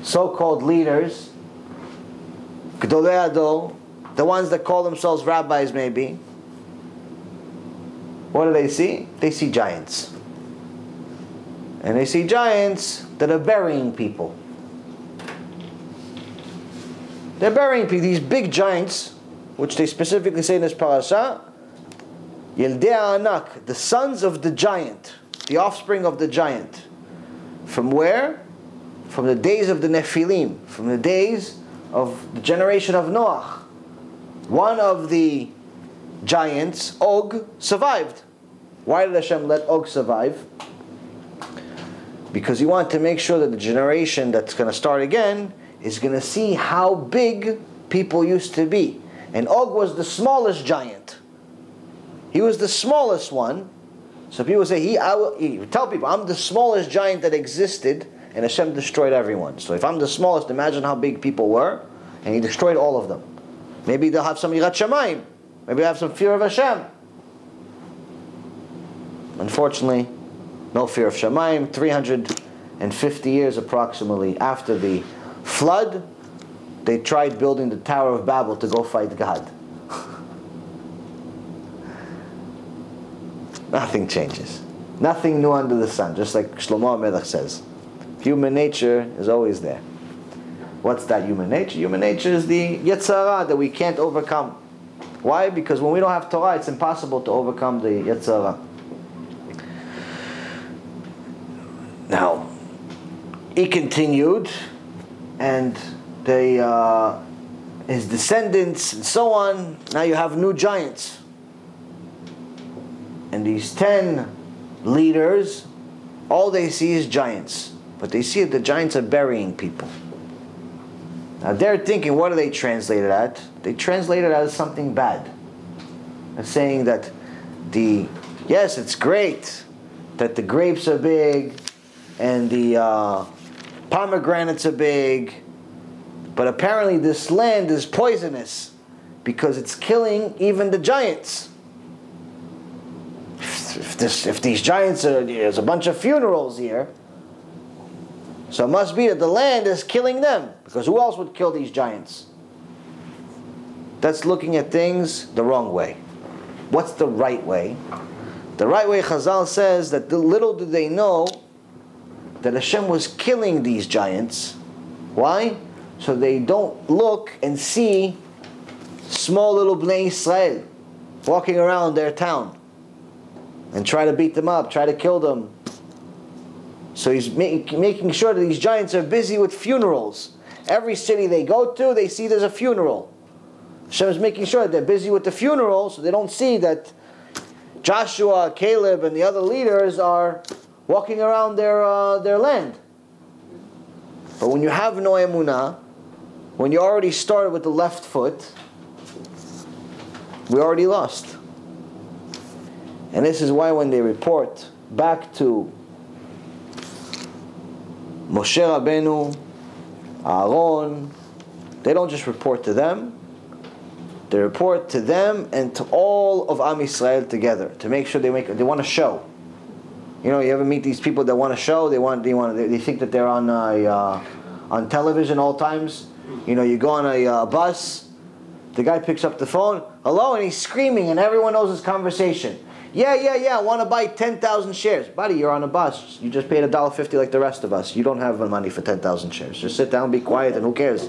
A: so-called leaders? Gdolei Ador, the ones that call themselves rabbis maybe. What do they see? They see giants. And they see giants that are burying people. They're burying people. These big giants, which they specifically say in this parasha, Yeldei Anak, the sons of the giant, the offspring of the giant. From where? From the days of the Nephilim, from the days of the generation of Noach. One of the giants, Og, survived. Why did Hashem let Og survive? Because he wanted to make sure that the generation that's going to start again is going to see how big people used to be. And Og was the smallest giant. He was the smallest one. So people say, he tell people, I'm the smallest giant that existed, and Hashem destroyed everyone. So if I'm the smallest, imagine how big people were, and he destroyed all of them. Maybe they'll have some yirat shamayim. Maybe they'll have some fear of Hashem. Unfortunately, no fear of shamayim. 350 years approximately after the flood, they tried building the Tower of Babel to go fight God. Nothing changes. Nothing new under the sun. Just like Shlomo HaMelech says. Human nature is always there. What's that human nature? Human nature is the Yetzer Hara that we can't overcome. Why? Because when we don't have Torah, it's impossible to overcome the Yetzer Hara. Now, he continued, and his descendants and so on, now you have new giants. And these 10 leaders, all they see is giants. But they see that the giants are burying people. Now they're thinking, what do they translate it at? They translate it as something bad. They're saying that yes, it's great that the grapes are big and the pomegranates are big But apparently this land is poisonous because it's killing even the giants. If these giants there's a bunch of funerals here, so it must be that the land is killing them, because who else would kill these giants? That's looking at things the wrong way. What's the right way? The right way, Chazal says, that little did they know that Hashem was killing these giants. Why? So they don't look and see small little Bnei Israel walking around their town and try to beat them up, try to kill them. So he's making sure that these giants are busy with funerals. Every city they go to, they see there's a funeral. Hashem is making sure that they're busy with the funeral, so they don't see that Joshua, Caleb, and the other leaders are walking around their land. But when you have no emunah, when you already started with the left foot, we already lost. And this is why when they report back to Moshe Rabbeinu, Aaron, they don't just report to them, they report to them and to all of Am Yisrael together to make sure they want to show. You know, you ever meet these people that want to show? They think that they're on television all times. You know, you go on a bus, the guy picks up the phone, hello, and he's screaming, and everyone knows his conversation. Yeah, I want to buy 10,000 shares. Buddy, you're on a bus. You just paid $1.50 like the rest of us. You don't have the money for 10,000 shares. Just sit down, be quiet, and who cares?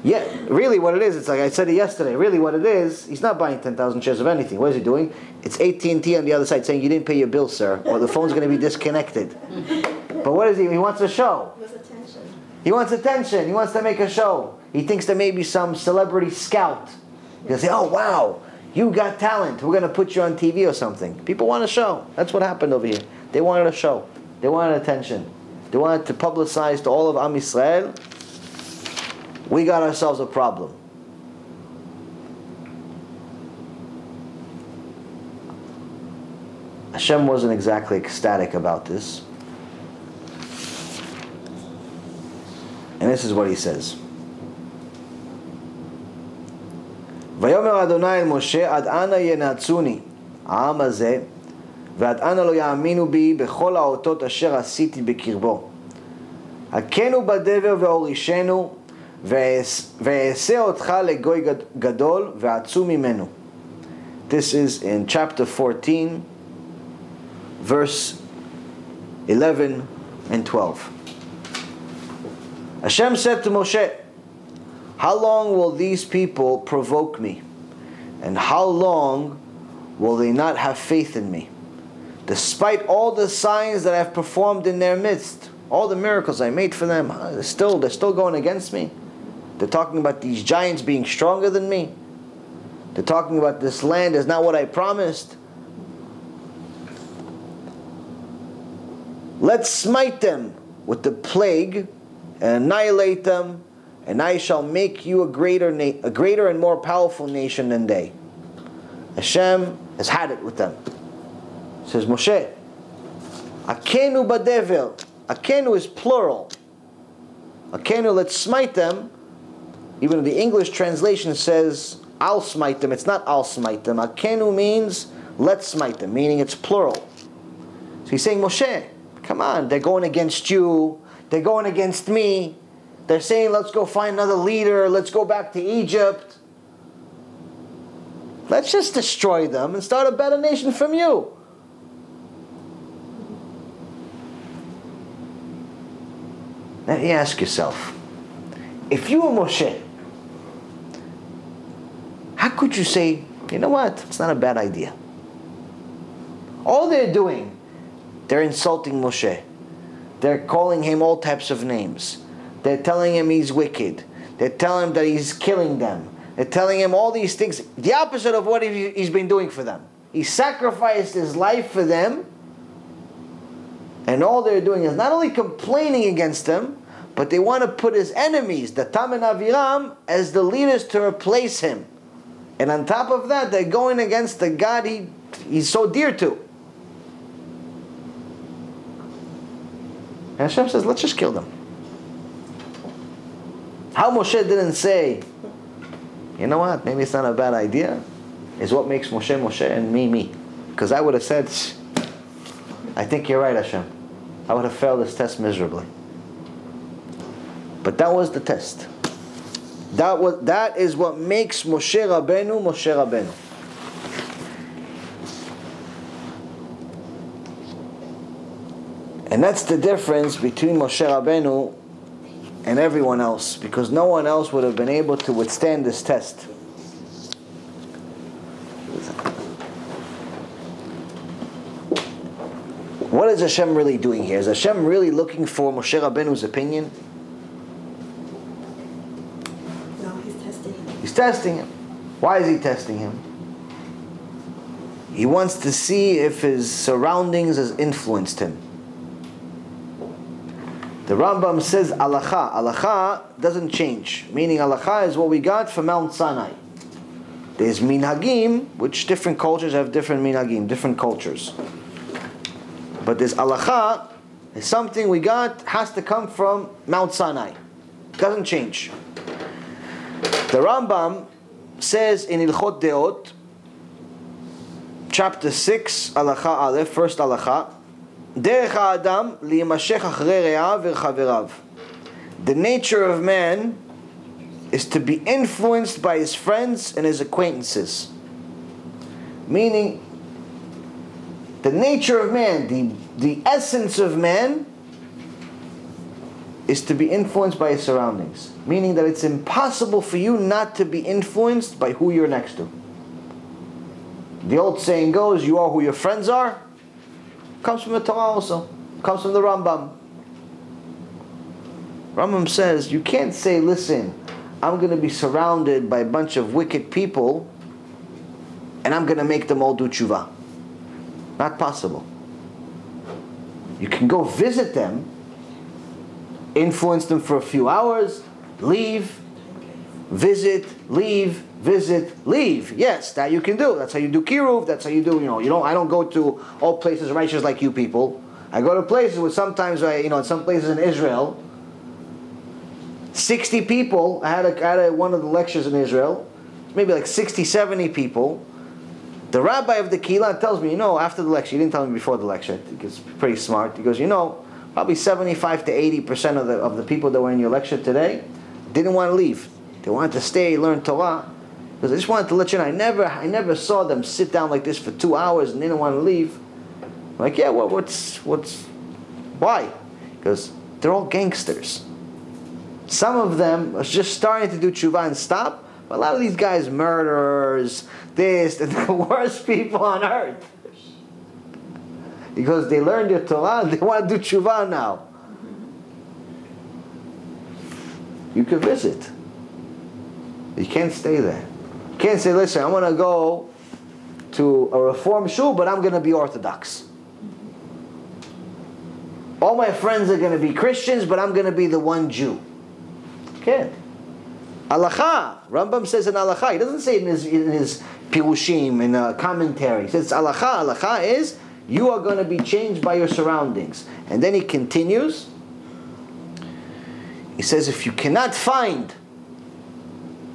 A: Yeah, really what it is, it's like I said it yesterday, really what it is, he's not buying 10,000 shares of anything. What is he doing? It's AT&T on the other side saying, you didn't pay your bill, sir, or the phone's going to be disconnected. But what is he? He wants a show. He wants attention. He wants to make a show. He thinks there may be some celebrity scout. He'll say, oh, wow, you got talent. We're going to put you on TV or something. People want a show. That's what happened over here. They wanted a show. They wanted attention. They wanted to publicize to all of Am Yisrael. We got ourselves a problem. Hashem wasn't exactly ecstatic about this. And this is what he says. ויאמר אדוני אל משה עד אנה ינאצוני העם הזה ועד אנה לא יאמינו בי בכל האותות אשר עשיתי בקרבו. הכנו בדבר והורישנו ואעשה אותך לגוי גדול ועצום ממנו. This is in chapter 14, verse 11 and 12. Hashem said to Moshe, how long will these people provoke me? And how long will they not have faith in me? Despite all the signs that I've performed in their midst, all the miracles I made for them, they're still going against me. They're talking about these giants being stronger than me. They're talking about this land is not what I promised. Let's smite them with the plague and annihilate them, and I shall make you a greater and more powerful nation than they. Hashem has had it with them. Says Moshe, Akenu badevel. Akenu is plural. Akenu, let's smite them. Even the English translation says, I'll smite them. It's not I'll smite them. Akenu means let's smite them, meaning it's plural. So he's saying, Moshe, come on, they're going against you. They're going against me. They're saying, let's go find another leader. Let's go back to Egypt. Let's just destroy them and start a better nation from you. Now you ask yourself, if you were Moshe, how could you say, you know what, it's not a bad idea? All they're doing, they're insulting Moshe. They're calling him all types of names. They're telling him he's wicked. They're telling him that he's killing them. They're telling him all these things, the opposite of what he's been doing for them. He sacrificed his life for them, and all they're doing is not only complaining against him, but they want to put his enemies, Datam and Aviram, as the leaders to replace him. And on top of that, they're going against the God he's so dear to. And Hashem says, let's just kill them. How Moshe didn't say, you know what, maybe it's not a bad idea, is what makes Moshe Moshe and me. Because I would have said, I think you're right, Hashem. I would have failed this test miserably. But that was the test. That is what makes Moshe Rabbeinu Moshe Rabbeinu. And that's the difference between Moshe Rabbeinu and everyone else, because no one else would have been able to withstand this test. What is Hashem really doing here? Is Hashem really looking for Moshe Rabbeinu's opinion?
C: No, he's testing him.
A: He's testing him. Why is he testing him? He wants to see if his surroundings has influenced him. The Rambam says Alacha. Alacha doesn't change. Meaning Alacha is what we got from Mount Sinai. There's Minhagim, which different cultures have different Minhagim, different cultures. But this Alacha is something we got, has to come from Mount Sinai. Doesn't change. The Rambam says in Ilchot Deot, chapter 6, Alacha Aleph, first Alacha, Derech Adam liyimashech achrei re'av v'chaverav. The nature of man is to be influenced by his friends and his acquaintances. Meaning, the nature of man, the essence of man, is to be influenced by his surroundings. Meaning that it's impossible for you not to be influenced by who you're next to. The old saying goes, you are who your friends are. Comes from the Torah also. Comes from the Rambam. Rambam says, you can't say, listen, I'm going to be surrounded by a bunch of wicked people and I'm going to make them all do tshuva. Not possible. You can go visit them, influence them for a few hours, leave, visit, leave, visit, leave. Yes, that you can do. That's how you do Kiruv. That's how you do, I don't go to all places righteous like you people. I go to places where sometimes, in some places in Israel, 60 people, I had one of the lectures in Israel, maybe like 60, 70 people. The rabbi of the Kehillah tells me, after the lecture, he didn't tell me before the lecture, I think it's pretty smart. He goes, probably 75 to 80% of the people that were in your lecture today didn't want to leave. They wanted to stay, learn Torah. Because I just wanted to let you know, I never saw them sit down like this for 2 hours and they didn't want to leave. I'm like, yeah, well, why? Because they're all gangsters. Some of them are just starting to do tshuva and stop. But a lot of these guys, murderers, they're the worst people on earth. Because they learned their Torah and they want to do tshuva now. You can visit. You can't stay there. You can't say, listen, I want to go to a Reform shul, but I'm going to be Orthodox. All my friends are going to be Christians, but I'm going to be the one Jew. You can't. Alacha. Rambam says in Alacha. He doesn't say it in his Pirushim, in a commentary. He says Alacha. Alacha is, you are going to be changed by your surroundings. And then he continues. He says, if you cannot find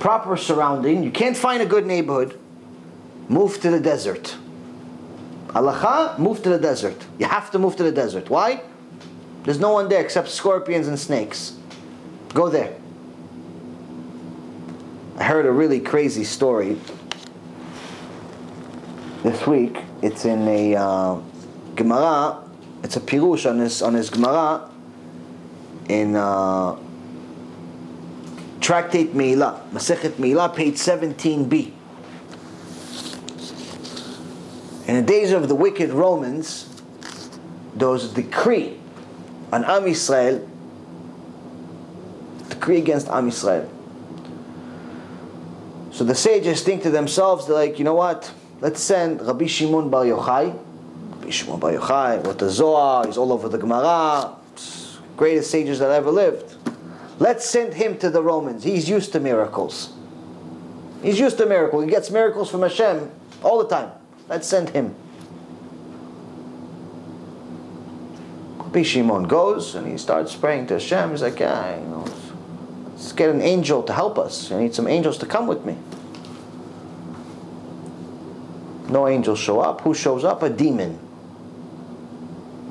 A: proper surrounding, you can't find a good neighborhood, move to the desert. Alacha, move to the desert. You have to move to the desert. Why? There's no one there except scorpions and snakes. Go there. I heard a really crazy story this week. It's in a Gemara. It's a Pirush on his Gemara in Tractate Me'ilah, Masechet Me'ilah, page 17b. In the days of the wicked Romans, there was a decree on Am Yisrael, decree against Am Yisrael. So the sages think to themselves, they're like, you know what? Let's send Rabbi Shimon Bar Yochai. Rabbi Shimon Bar Yochai wrote the Zohar, he's all over the Gemara, greatest sages that ever lived. Let's send him to the Romans. He's used to miracles. He's used to miracles. He gets miracles from Hashem all the time. Let's send him. Rabbi Shimon goes and he starts praying to Hashem. He's like, Let's get an angel to help us. I need some angels to come with me. No angels show up. Who shows up? A demon.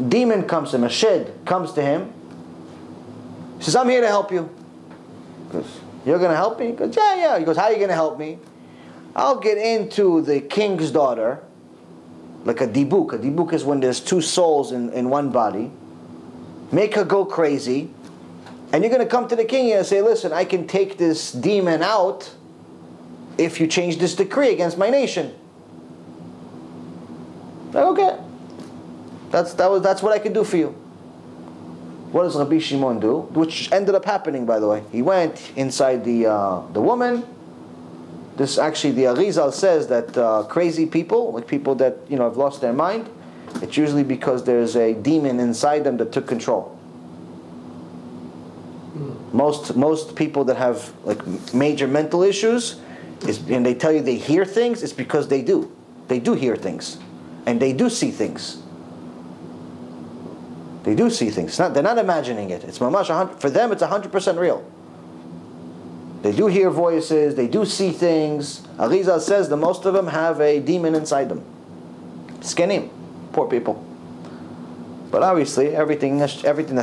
A: Demon comes to him. A shed comes to him. He says, I'm here to help you. He goes, you're going to help me? He goes, yeah. He goes, how are you going to help me? I'll get into the king's daughter, like a dibuk. A dibuk is when there's two souls in one body. Make her go crazy. And you're going to come to the king and say, listen, I can take this demon out if you change this decree against my nation. Like, okay. That's what I can do for you. What does Rabbi Shimon do? Which ended up happening, by the way. He went inside the woman. This actually, the Arizal says that crazy people, like people that have lost their mind, it's usually because there's a demon inside them that took control. Most people that have like major mental issues, and they tell you they hear things, it's because they do. They do hear things, and they do see things. They do see things. They're not imagining it. It's mamash. For them, it's 100% real. They do hear voices. They do see things. Arizal says that most of them have a demon inside them. Skenim, poor people. But obviously, everything that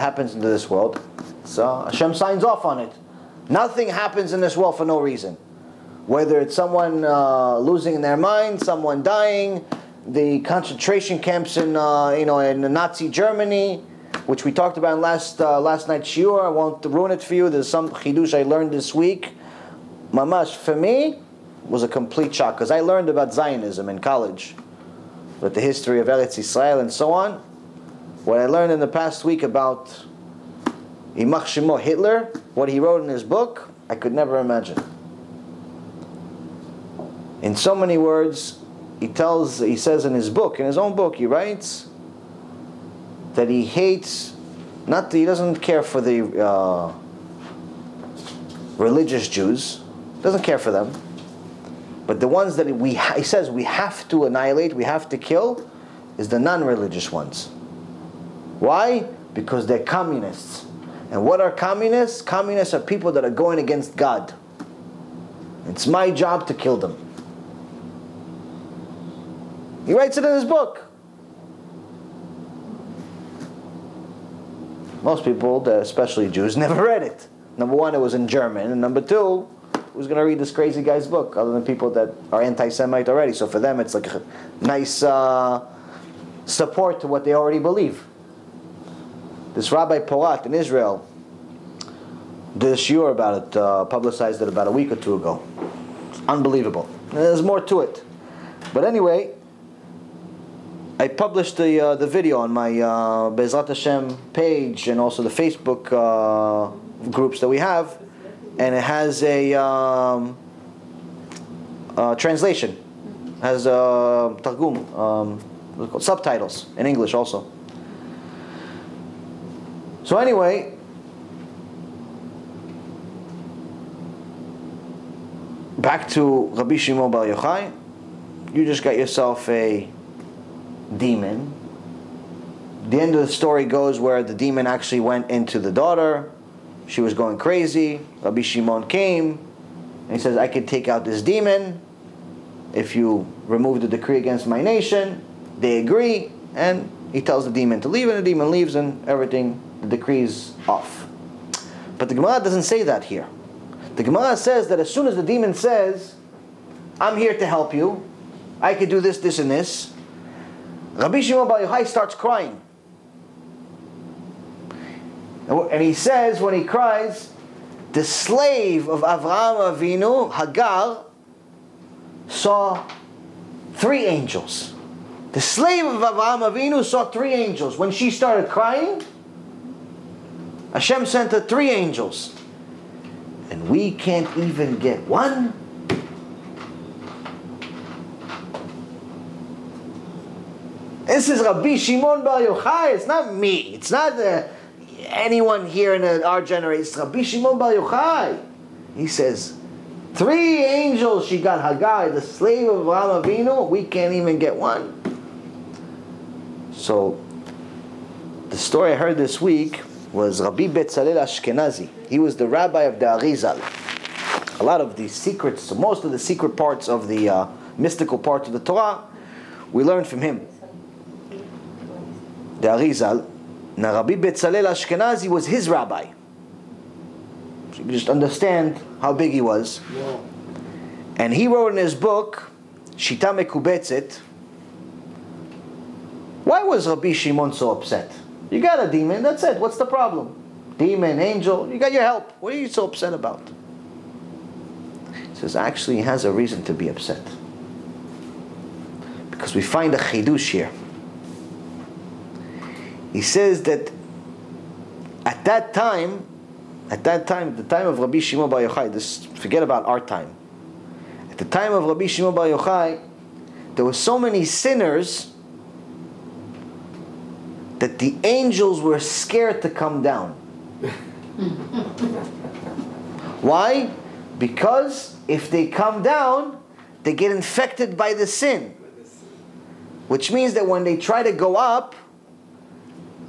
A: happens in this world, so Hashem signs off on it. Nothing happens in this world for no reason. Whether it's someone losing their mind, someone dying, the concentration camps in Nazi Germany, which we talked about in last night's shiur. I won't ruin it for you. There's some chidush I learned this week. Mamash, for me, was a complete shock, because I learned about Zionism in college, with the history of Eretz Yisrael and so on. What I learned in the past week about Imach Shemo Hitler, what he wrote in his book, I could never imagine. In so many words, he says in his book, in his own book, he writes that he hates, he doesn't care for the religious Jews, doesn't care for them, but the ones that he says we have to annihilate, we have to kill, is the non-religious ones. Why? Because they're communists. And what are communists? Communists are people that are going against God. It's my job to kill them. He writes it in his book. Most people, especially Jews, never read it. Number one, it was in German. And number two, who's going to read this crazy guy's book other than people that are anti-Semite already? So for them, it's like a nice support to what they already believe. This Rabbi Porat in Israel did a shiur about it, publicized it about a week or two ago. It's unbelievable. And there's more to it. But anyway, I published the video on my Be'ezrat Hashem page and also the Facebook groups that we have, and it has a translation, it has targum, what's it called? Subtitles in English also. So anyway, back to Rabbi Shimon Bar Yochai. You just got yourself a demon. The end of the story goes where the demon actually went into the daughter. She was going crazy. Rabbi Shimon came and he says, I can take out this demon if you remove the decree against my nation. They agree, and he tells the demon to leave, and the demon leaves, and everything, the decree's off. But the Gemara doesn't say that here. The Gemara says that as soon as the demon says, I'm here to help you, I can do this, this, and this, Rabbi Shimon Bar Yochai starts crying. And he says, when he cries, the slave of Avraham Avinu, Hagar, saw 3 angels. The slave of Avraham Avinu saw 3 angels. When she started crying, Hashem sent her 3 angels. And we can't even get one? This is Rabbi Shimon Bar Yochai. It's not me. It's not anyone here in our generation. It's Rabbi Shimon Bar Yochai. He says, 3 angels she got, Hagar, the slave of Avraham Avinu. We can't even get one. So, the story I heard this week was Rabbi Betzalel Ashkenazi. He was the rabbi of the Arizal. A lot of the secrets, most of the secret parts of the mystical parts of the Torah, we learned from him. The Arizal. Now Rabbi Betzalel Ashkenazi was his rabbi. So you can just understand how big he was.
B: Wow.
A: And he wrote in his book, Shita Mekubetzet, why was Rabbi Shimon so upset? You got a demon, that's it. What's the problem? Demon, angel, you got your help. What are you so upset about? He says, actually, he has a reason to be upset. Because we find a chidush here. He says that at that time, the time of Rabbi Shimon Bar Yochai, forget about our time. At the time of Rabbi Shimon Bar Yochai, there were so many sinners that the angels were scared to come down. Why? Because if they come down, they get infected by the sin. Which means that when they try to go up,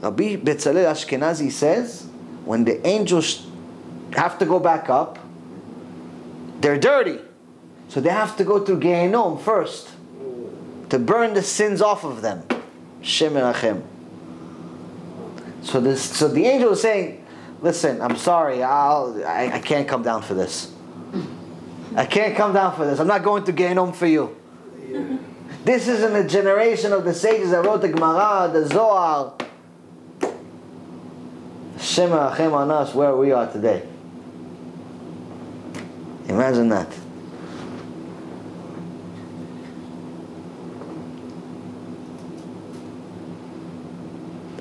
A: Rabbi Betzalel Ashkenazi says, when the angels have to go back up, they're dirty. So they have to go through Gehenom first to burn the sins off of them. Shem Erachem. So the angel is saying, listen, I'm sorry, I can't come down for this. I can't come down for this. I'm not going to Gehenom for you. Yeah. This isn't a generation of the sages that wrote the Gemara, the Zohar. Shem Erachem on us where we are today. Imagine that.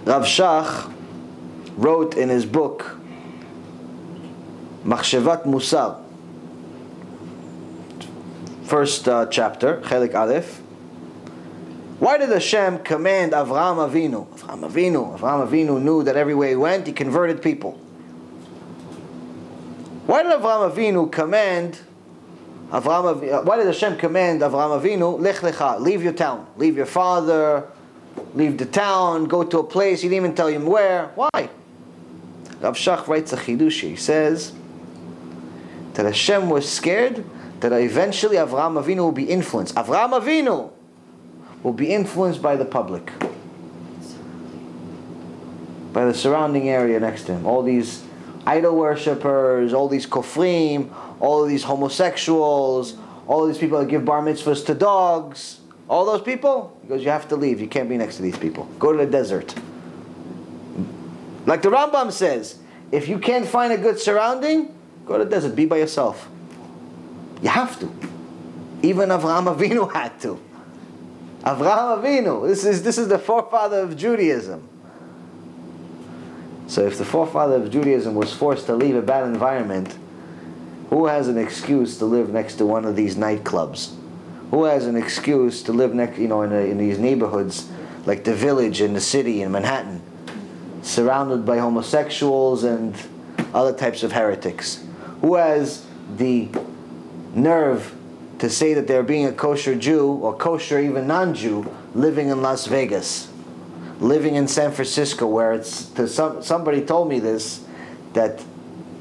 A: Rav Shach wrote in his book Machshevat Musar, first chapter, Chelik Aleph. Why did Hashem command Avraham Avinu? Avraham Avinu knew that everywhere he went, he converted people. Why did Avraham Avinu command why did Hashem command Avraham Avinu, Lech Lecha, leave your town, leave your father, leave the town, go to a place, he didn't even tell him where. Why? Rav Shach writes a chidush. He says that Hashem was scared that eventually Avraham Avinu will be influenced. Avraham Avinu will be influenced by the public, by the surrounding area next to him. All these idol worshippers, all these kofrim, all of these homosexuals, all of these people that give bar mitzvahs to dogs, all those people, he goes, you have to leave. You can't be next to these people. Go to the desert. Like the Rambam says, if you can't find a good surrounding, go to the desert. Be by yourself. You have to. Even Avraham Avinu had to. Avraham Avinu. This is the forefather of Judaism. So if the forefather of Judaism was forced to leave a bad environment, who has an excuse to live next to one of these nightclubs? Who has an excuse to live next, in these neighborhoods like the Village in the city in Manhattan, surrounded by homosexuals and other types of heretics? Who has the nerve to say that they're being a kosher Jew or kosher even non-Jew living in Las Vegas, living in San Francisco, where somebody told me this, that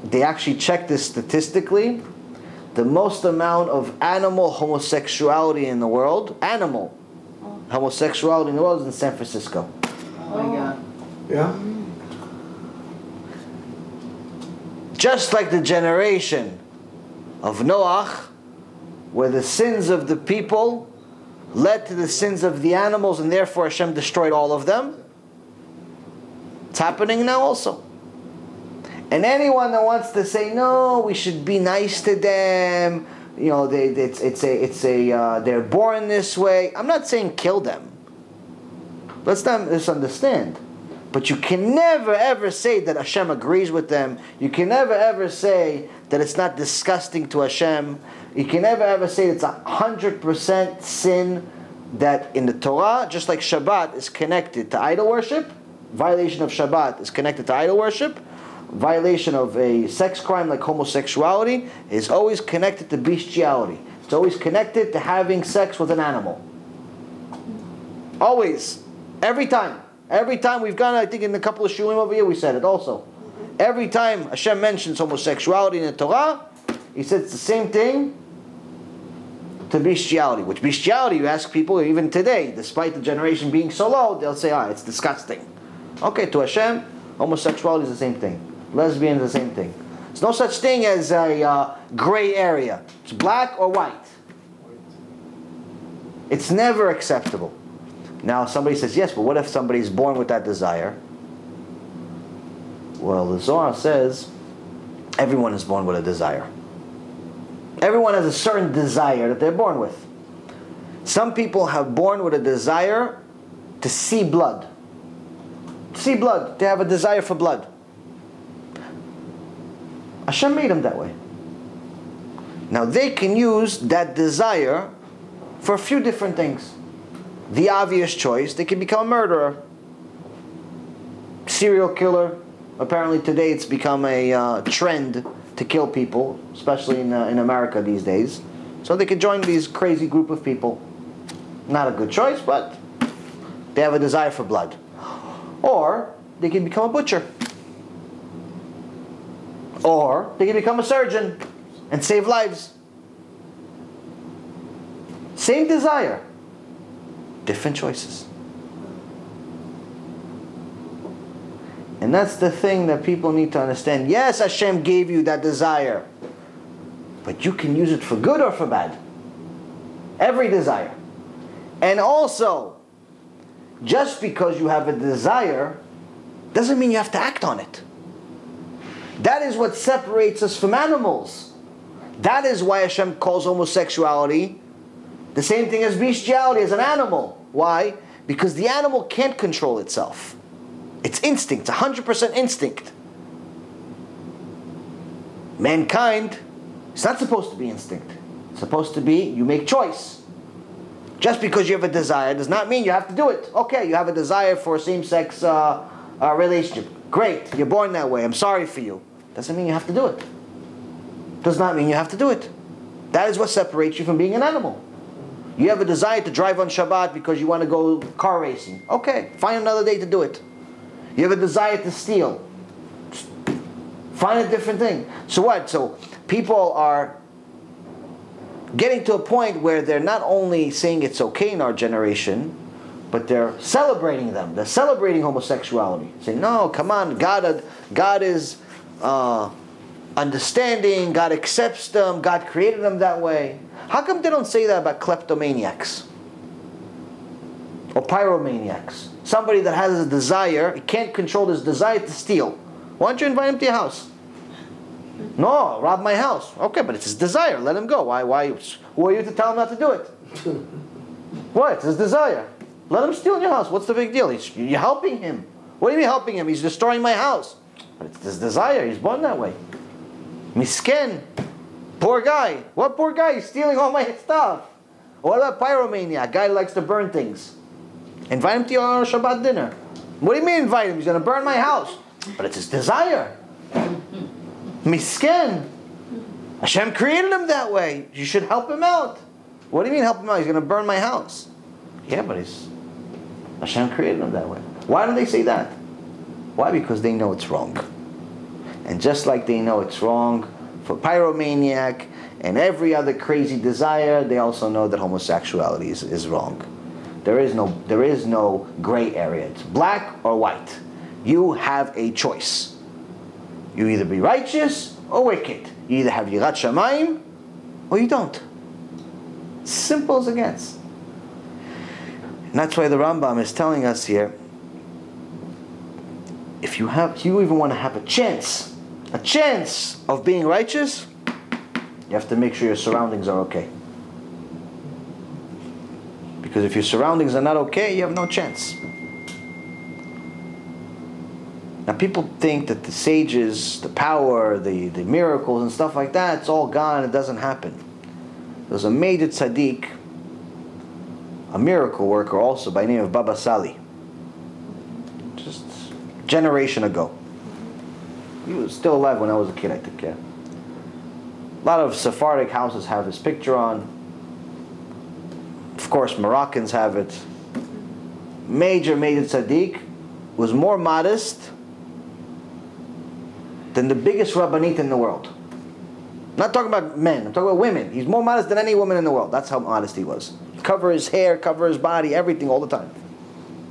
A: they actually checked this statistically. The most amount of animal homosexuality in the world, homosexuality in the world is in San Francisco.
C: Oh my God.
B: Yeah.
A: Just like the generation of Noach, where the sins of the people led to the sins of the animals, and therefore Hashem destroyed all of them. It's happening now also. And anyone that wants to say, no, we should be nice to them, they're born this way. I'm not saying kill them. Let's not misunderstand. But you can never ever say that Hashem agrees with them. You can never ever say that it's not disgusting to Hashem. You can never ever say it's 100% sin, that in the Torah, just like Shabbat is connected to idol worship, violation of Shabbat is connected to idol worship, violation of a sex crime like homosexuality is always connected to bestiality. It's always connected to having sex with an animal. Always. Every time. Every time we've gone, I think in a couple of shulim over here we said it also. Every time Hashem mentions homosexuality in the Torah, He says it's the same thing to bestiality. Which bestiality, you ask people, even today, despite the generation being so low, they'll say, it's disgusting. Okay, to Hashem, homosexuality is the same thing. Lesbian is the same thing. There's no such thing as a gray area. It's black or white. It's never acceptable. Now somebody says, yes, but what if somebody's born with that desire? Well, the Zohar says everyone is born with a desire. Everyone has a certain desire that they're born with. Some people have born with a desire to see blood. See blood. They have a desire for blood. Hashem made them that way. Now they can use that desire for a few different things. The obvious choice, they can become a murderer, serial killer. Apparently today it's become a trend to kill people, especially in America these days. So they can join these crazy group of people. Not a good choice, but they have a desire for blood. Or they can become a butcher. Or they can become a surgeon and save lives. Same desire. Different choices. And that's the thing that people need to understand. Yes, Hashem gave you that desire. But you can use it for good or for bad. Every desire. And also, just because you have a desire, doesn't mean you have to act on it. That is what separates us from animals. That is why Hashem calls homosexuality the same thing as bestiality, as an animal. Why? Because the animal can't control itself. It's instinct, it's 100% instinct. Mankind is not supposed to be instinct. It's supposed to be, you make choice. Just because you have a desire does not mean you have to do it. Okay, you have a desire for a same-sex relationship. Great, you're born that way. I'm sorry for you. Doesn't mean you have to do it. Does not mean you have to do it. That is what separates you from being an animal. You have a desire to drive on Shabbat because you want to go car racing. Okay, find another day to do it. You have a desire to steal. Find a different thing. So what? So people are getting to a point where they're not only saying it's okay in our generation, but they're celebrating them. They're celebrating homosexuality. Saying, no, come on, God is understanding, God accepts them, God created them that way. How come they don't say that about kleptomaniacs? Or pyromaniacs? Somebody that has a desire, he can't control his desire to steal. Why don't you invite him to your house? No, rob my house. Okay, but it's his desire. Let him go. Why? Who are you to tell him not to do it? What? It's his desire. Let him steal in your house. What's the big deal? You're helping him. What do you mean helping him? He's destroying my house. But it's his desire. He's born that way. Misken. Poor guy. What poor guy? He's stealing all my stuff. What about pyromaniac? Guy who likes to burn things. Invite him to your Shabbat dinner. What do you mean invite him? He's going to burn my house. But it's his desire. Misken. Hashem created him that way. You should help him out. What do you mean help him out? He's going to burn my house. Yeah, but Hashem created him that way. Why do they say that? Why? Because they know it's wrong. And just like they know it's wrong for pyromaniac and every other crazy desire, they also know that homosexuality is wrong. There is no gray area. It's black or white. You have a choice. You either be righteous or wicked. You either have Yirat Shamayim or you don't. Simple as it gets. And that's why the Rambam is telling us here, if you even want to have a chance of being righteous, you have to make sure your surroundings are okay. Because if your surroundings are not okay, you have no chance. Now people think that the sages, the power, the miracles and stuff like that, it's all gone, it doesn't happen. There was a major tzaddik, a miracle worker also by the name of Baba Sali. Just a generation ago. He was still alive when I was a kid, I think, yeah. A lot of Sephardic houses have his picture on. Of course, Moroccans have it. Major tzaddik, was more modest than the biggest rabbanit in the world. I'm not talking about men, I'm talking about women. He's more modest than any woman in the world. That's how modest he was. Cover his hair, cover his body, everything all the time.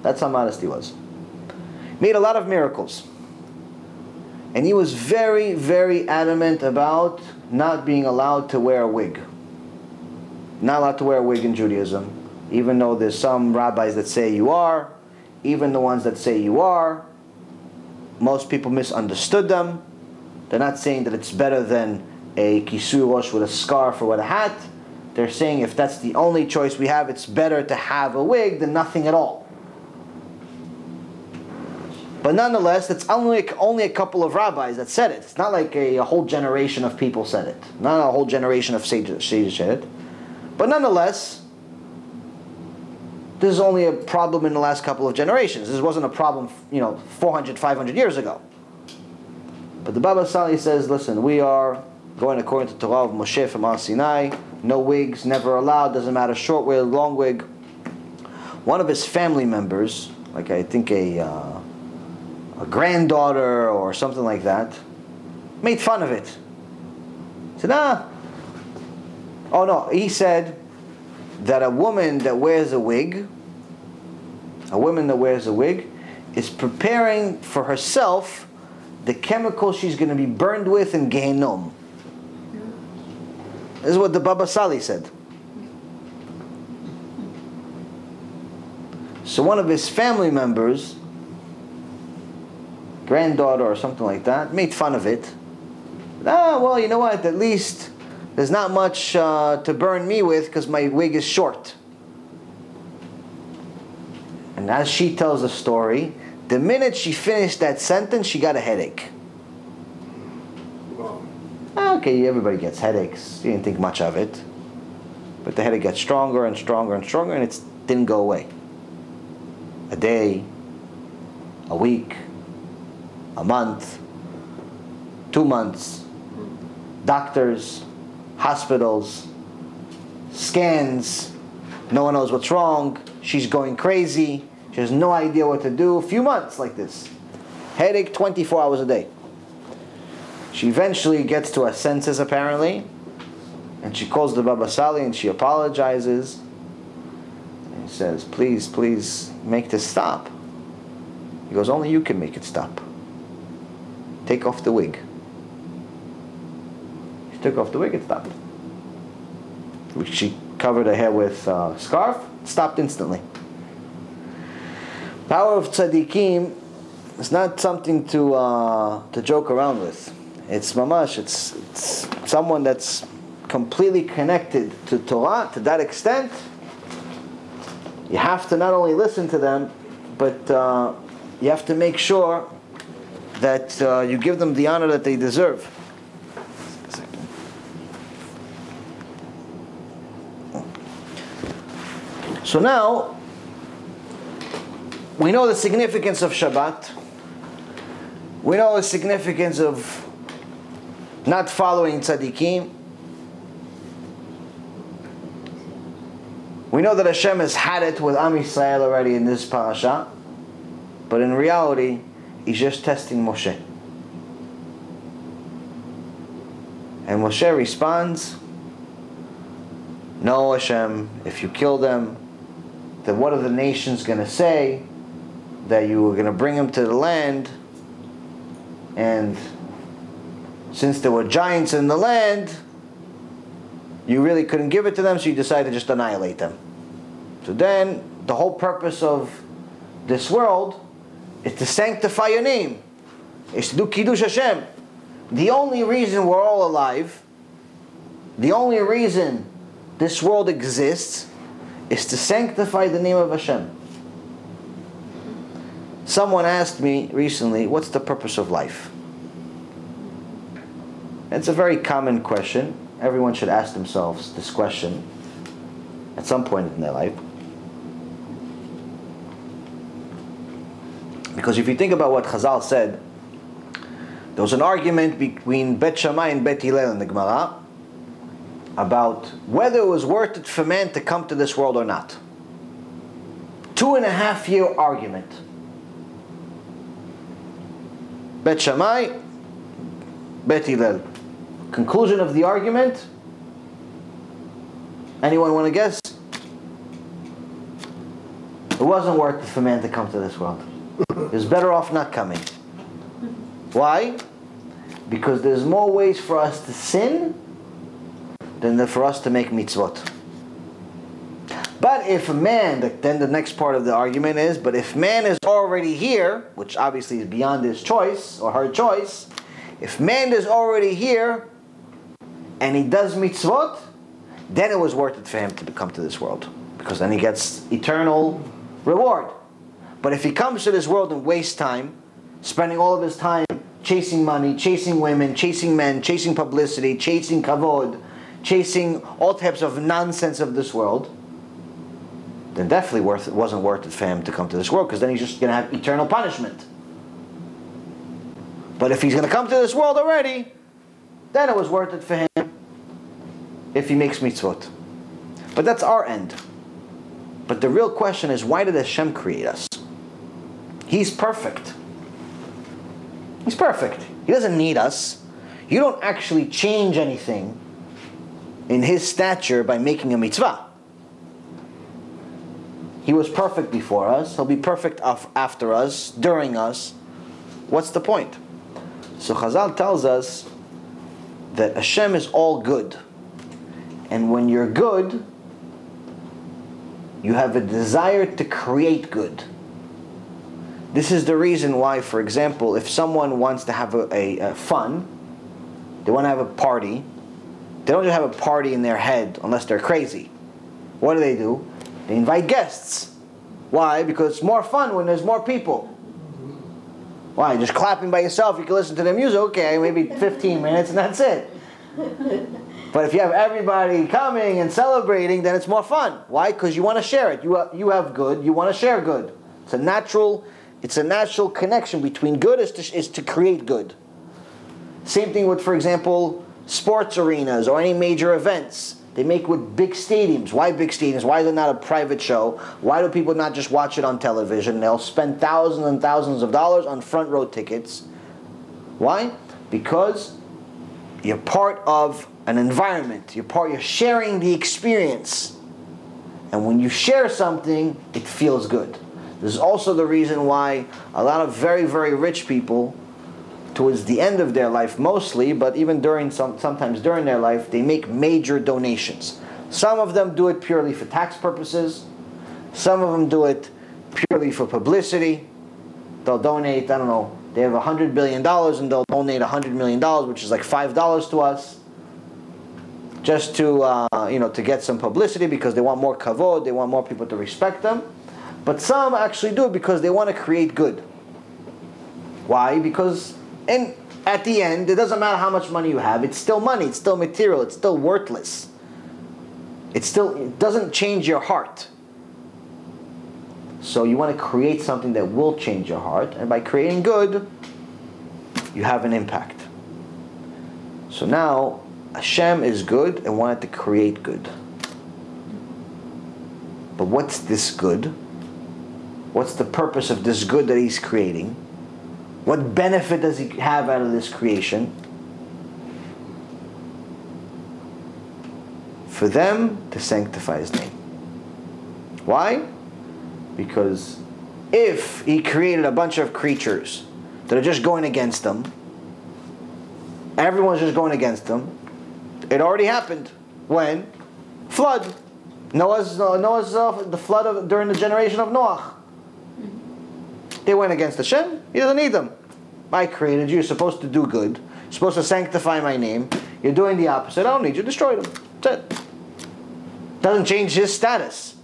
A: That's how modest he was. Made a lot of miracles. And he was very, very adamant about not being allowed to wear a wig. Not allowed to wear a wig in Judaism. Even though there's some rabbis that say you are. Even the ones that say you are. Most people misunderstood them. They're not saying that it's better than a kisui rosh with a scarf or with a hat. They're saying if that's the only choice we have, it's better to have a wig than nothing at all. But nonetheless, it's only a couple of rabbis that said it. It's not like a whole generation of people said it. Not a whole generation of sages said it. But nonetheless, this is only a problem in the last couple of generations. This wasn't a problem, 400, 500 years ago. But the Baba Sali says, listen, we are going according to Torah of Moshe from Mount Sinai. No wigs, never allowed. Doesn't matter, short wig, long wig. One of his family members, like I think a granddaughter or something like that, made fun of it. He said, oh no, he said that a woman that wears a wig is preparing for herself the chemical she's going to be burned with in Gehenom. This is what the Baba Sali said. So one of his family members, granddaughter or something like that, made fun of it. Well, you know what, at least there's not much to burn me with because my wig is short. And as she tells the story, the minute she finished that sentence, she got a headache.
B: Wow.
A: Okay, everybody gets headaches. You didn't think much of it. But the headache got stronger and stronger and stronger, and it didn't go away. A day, a week, a month, 2 months, doctors, hospitals, scans, no one knows what's wrong, she's going crazy, she has no idea what to do, a few months like this. Headache 24 hours a day. She eventually gets to her senses apparently, and she calls the Baba Sali and she apologizes. And he says, please, please make this stop. He goes, only you can make it stop. Take off the wig. She took off the wig, it stopped. She covered her hair with a scarf, stopped instantly. Power of tzaddikim is not something to joke around with. It's mamash, it's someone that's completely connected to Torah to that extent. You have to not only listen to them, but you have to make sure that you give them the honor that they deserve. So now, we know the significance of Shabbat. We know the significance of not following tzaddikim. We know that Hashem has had it with Am Yisrael already in this parasha. But in reality, He's just testing Moshe. And Moshe responds, no, Hashem, if you kill them, then what are the nations going to say? That you were going to bring them to the land, and since there were giants in the land, you really couldn't give it to them, so you decided to just annihilate them. So then, the whole purpose of this world is to sanctify your name. Is to do Kiddush Hashem. The only reason we're all alive, the only reason this world exists, is to sanctify the name of Hashem. Someone asked me recently, what's the purpose of life? It's a very common question. Everyone should ask themselves this question at some point in their life. Because if you think about what Chazal said, there was an argument between Bet Shammai and Bet Hillel in the Gemara about whether it was worth it for man to come to this world or not. 2.5-year argument. Bet Shammai, Bet Hillel. Conclusion of the argument? Anyone want to guess? It wasn't worth it for man to come to this world. He was better off not coming. Why? Because there's more ways for us to sin than for us to make mitzvot. But if a man, then the next part of the argument is, but if man is already here, which obviously is beyond his choice or her choice, if man is already here and he does mitzvot, then it was worth it for him to come to this world, because then he gets eternal reward. But if he comes to this world and wastes time, spending all of his time chasing money, chasing women, chasing men, chasing publicity, chasing kavod, chasing all types of nonsense of this world, then definitely wasn't worth it for him to come to this world, because then he's just going to have eternal punishment. But if he's going to come to this world already, then it was worth it for him if he makes mitzvot. But that's our end. But the real question is, why did Hashem create us? He's perfect. He's perfect. He doesn't need us. You don't actually change anything in His stature by making a mitzvah. He was perfect before us. He'll be perfect after us, during us. What's the point? So Chazal tells us that Hashem is all good. And when you're good, you have a desire to create good. This is the reason why, for example, if someone wants to have a fun, they want to have a party, they don't just have a party in their head unless they're crazy. What do? They invite guests. Why? Because it's more fun when there's more people. Why? Just clapping by yourself, you can listen to the music, okay, maybe 15 minutes and that's it. But if you have everybody coming and celebrating, then it's more fun. Why? Because you want to share it. You have good, you want to share good. It's a natural connection between good is to create good. Same thing with, for example, sports arenas or any major events. They make with big stadiums. Why big stadiums? Why is it not a private show? Why do people not just watch it on television? They'll spend thousands and thousands of dollars on front row tickets. Why? Because you're part of an environment. You're sharing the experience. And when you share something, it feels good. This is also the reason why a lot of very, very rich people, towards the end of their life mostly, but even sometimes during their life, they make major donations. Some of them do it purely for tax purposes. Some of them do it purely for publicity. They'll donate, I don't know, they have $100 billion and they'll donate $100 million, which is like $5 to us, just to to get some publicity, because they want more kavod, they want more people to respect them. But some actually do it because they want to create good. Why? Because at the end, it doesn't matter how much money you have. It's still money. It's still material. It's still worthless. It doesn't change your heart. So you want to create something that will change your heart. And by creating good, you have an impact. So now, Hashem is good and wanted to create good. But what's this good? What's the purpose of this good that He's creating? What benefit does He have out of this creation? For them to sanctify His name. Why? Because if He created a bunch of creatures that are just going against Him, everyone's just going against Him, it already happened. When? Flood. Noah's the flood during the generation of Noah. They went against Hashem. He doesn't need them. I created you. You're supposed to do good. You're supposed to sanctify my name. You're doing the opposite. I don't need you. Destroy them. That's it. Doesn't change His status.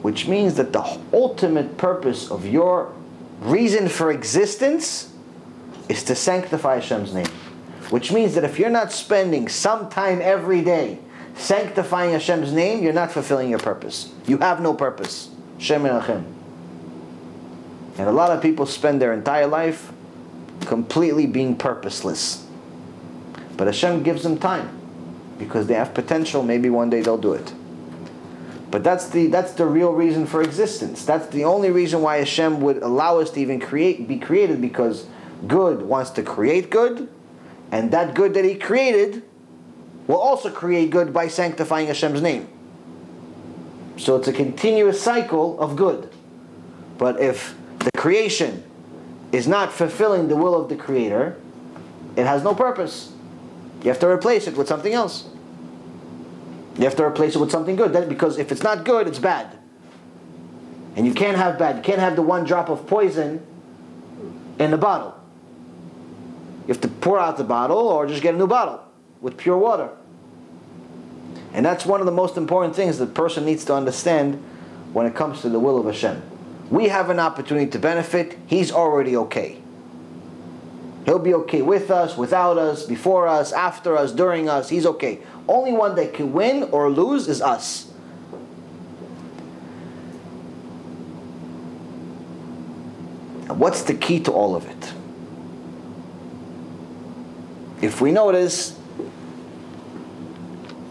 A: Which means that the ultimate purpose of your reason for existence is to sanctify Hashem's name. Which means that if you're not spending some time every day sanctifying Hashem's name, you're not fulfilling your purpose. You have no purpose. Shem Menachem. And a lot of people spend their entire life completely being purposeless. But Hashem gives them time because they have potential. Maybe one day they'll do it. But that's the real reason for existence. That's the only reason why Hashem would allow us to even be created, because good wants to create good, and that good that He created will also create good by sanctifying Hashem's name. So it's a continuous cycle of good. But if the creation is not fulfilling the will of the Creator, it has no purpose. You have to replace it with something else. You have to replace it with something good. Because if it's not good, it's bad. And you can't have bad. You can't have the one drop of poison in the bottle. You have to pour out the bottle or just get a new bottle with pure water. And that's one of the most important things the person needs to understand when it comes to the will of Hashem. We have an opportunity to benefit. He's already okay. He'll be okay with us, without us, before us, after us, during us. He's okay. Only one that can win or lose is us. And what's the key to all of it? If we notice,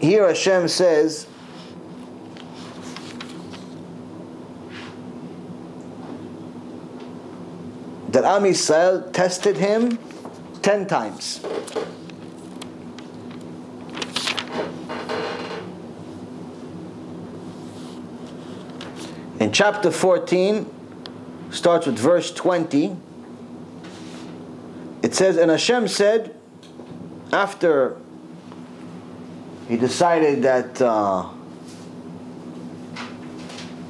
A: here Hashem says that Am Yisrael tested him 10 times. In chapter 14, starts with verse 20, it says, and Hashem said, after He decided that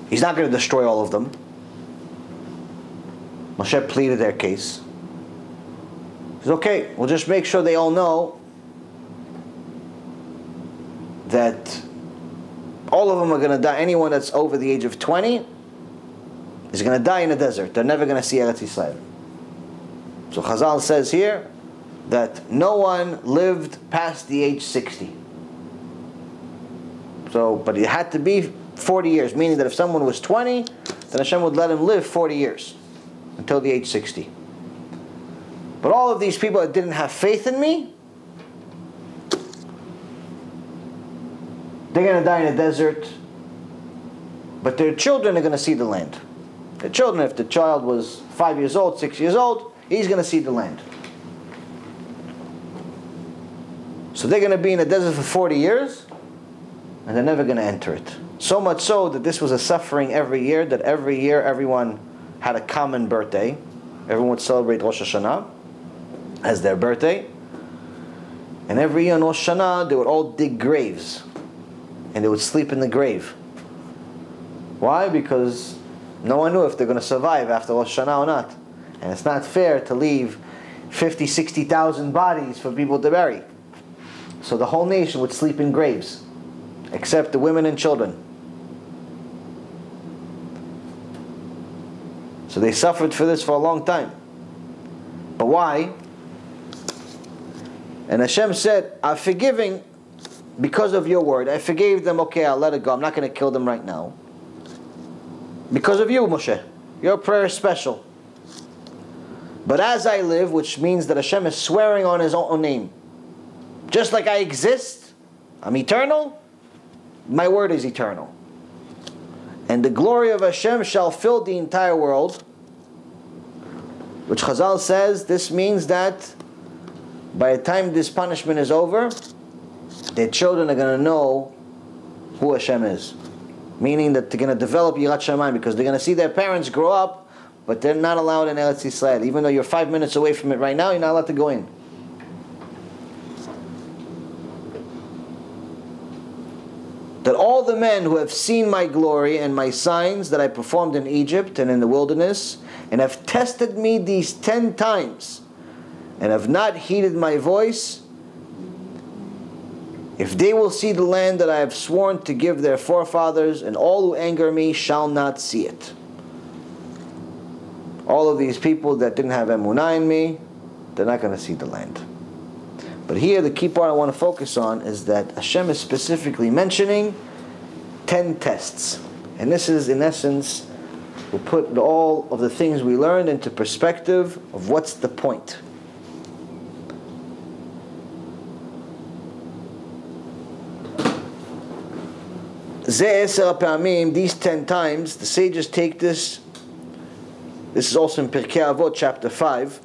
A: He's not going to destroy all of them, Moshe pleaded their case. He says, okay, we'll just make sure they all know that all of them are going to die. Anyone that's over the age of 20 is going to die in the desert. They're never going to see Eretz Yisrael. So Chazal says here that no one lived past the age 60. So, but it had to be 40 years, meaning that if someone was 20, then Hashem would let him live 40 years until the age 60. But all of these people that didn't have faith in me, they're going to die in the desert, but their children are going to see the land. Their children, if the child was 5 years old, 6 years old, he's going to see the land. So they're going to be in the desert for 40 years, and they're never going to enter it. So much so that this was a suffering every year, that every year everyone had a common birthday. Everyone would celebrate Rosh Hashanah as their birthday. And every year on Rosh Hashanah, they would all dig graves. And they would sleep in the grave. Why? Because no one knew if they're going to survive after Rosh Hashanah or not. And it's not fair to leave 50, 60,000 bodies for people to bury. So the whole nation would sleep in graves, except the women and children. So they suffered for this for a long time. But why? And Hashem said, I'm forgiving because of your word. I forgave them, okay, I'll let it go. I'm not going to kill them right now. Because of you, Moshe. Your prayer is special. But as I live, which means that Hashem is swearing on His own name. Just like I exist, I'm eternal, my word is eternal. And the glory of Hashem shall fill the entire world. Which Chazal says, this means that by the time this punishment is over, their children are going to know who Hashem is. Meaning that they're going to develop Yirat Shamayim, because they're going to see their parents grow up, but they're not allowed in Eretz Yisrael. Even though you're 5 minutes away from it right now, you're not allowed to go in. That all the men who have seen my glory and my signs that I performed in Egypt and in the wilderness, and have tested me these 10 times, and have not heeded my voice, if they will see the land that I have sworn to give their forefathers, and all who anger me shall not see it. All of these people that didn't have Emunah in me, they're not going to see the land. But here the key part I want to focus on is that Hashem is specifically mentioning 10 tests. And this is, in essence, will put all of the things we learned into perspective of what's the point. These 10 times, the sages take this. This is also in Pirkei Avot, chapter 5,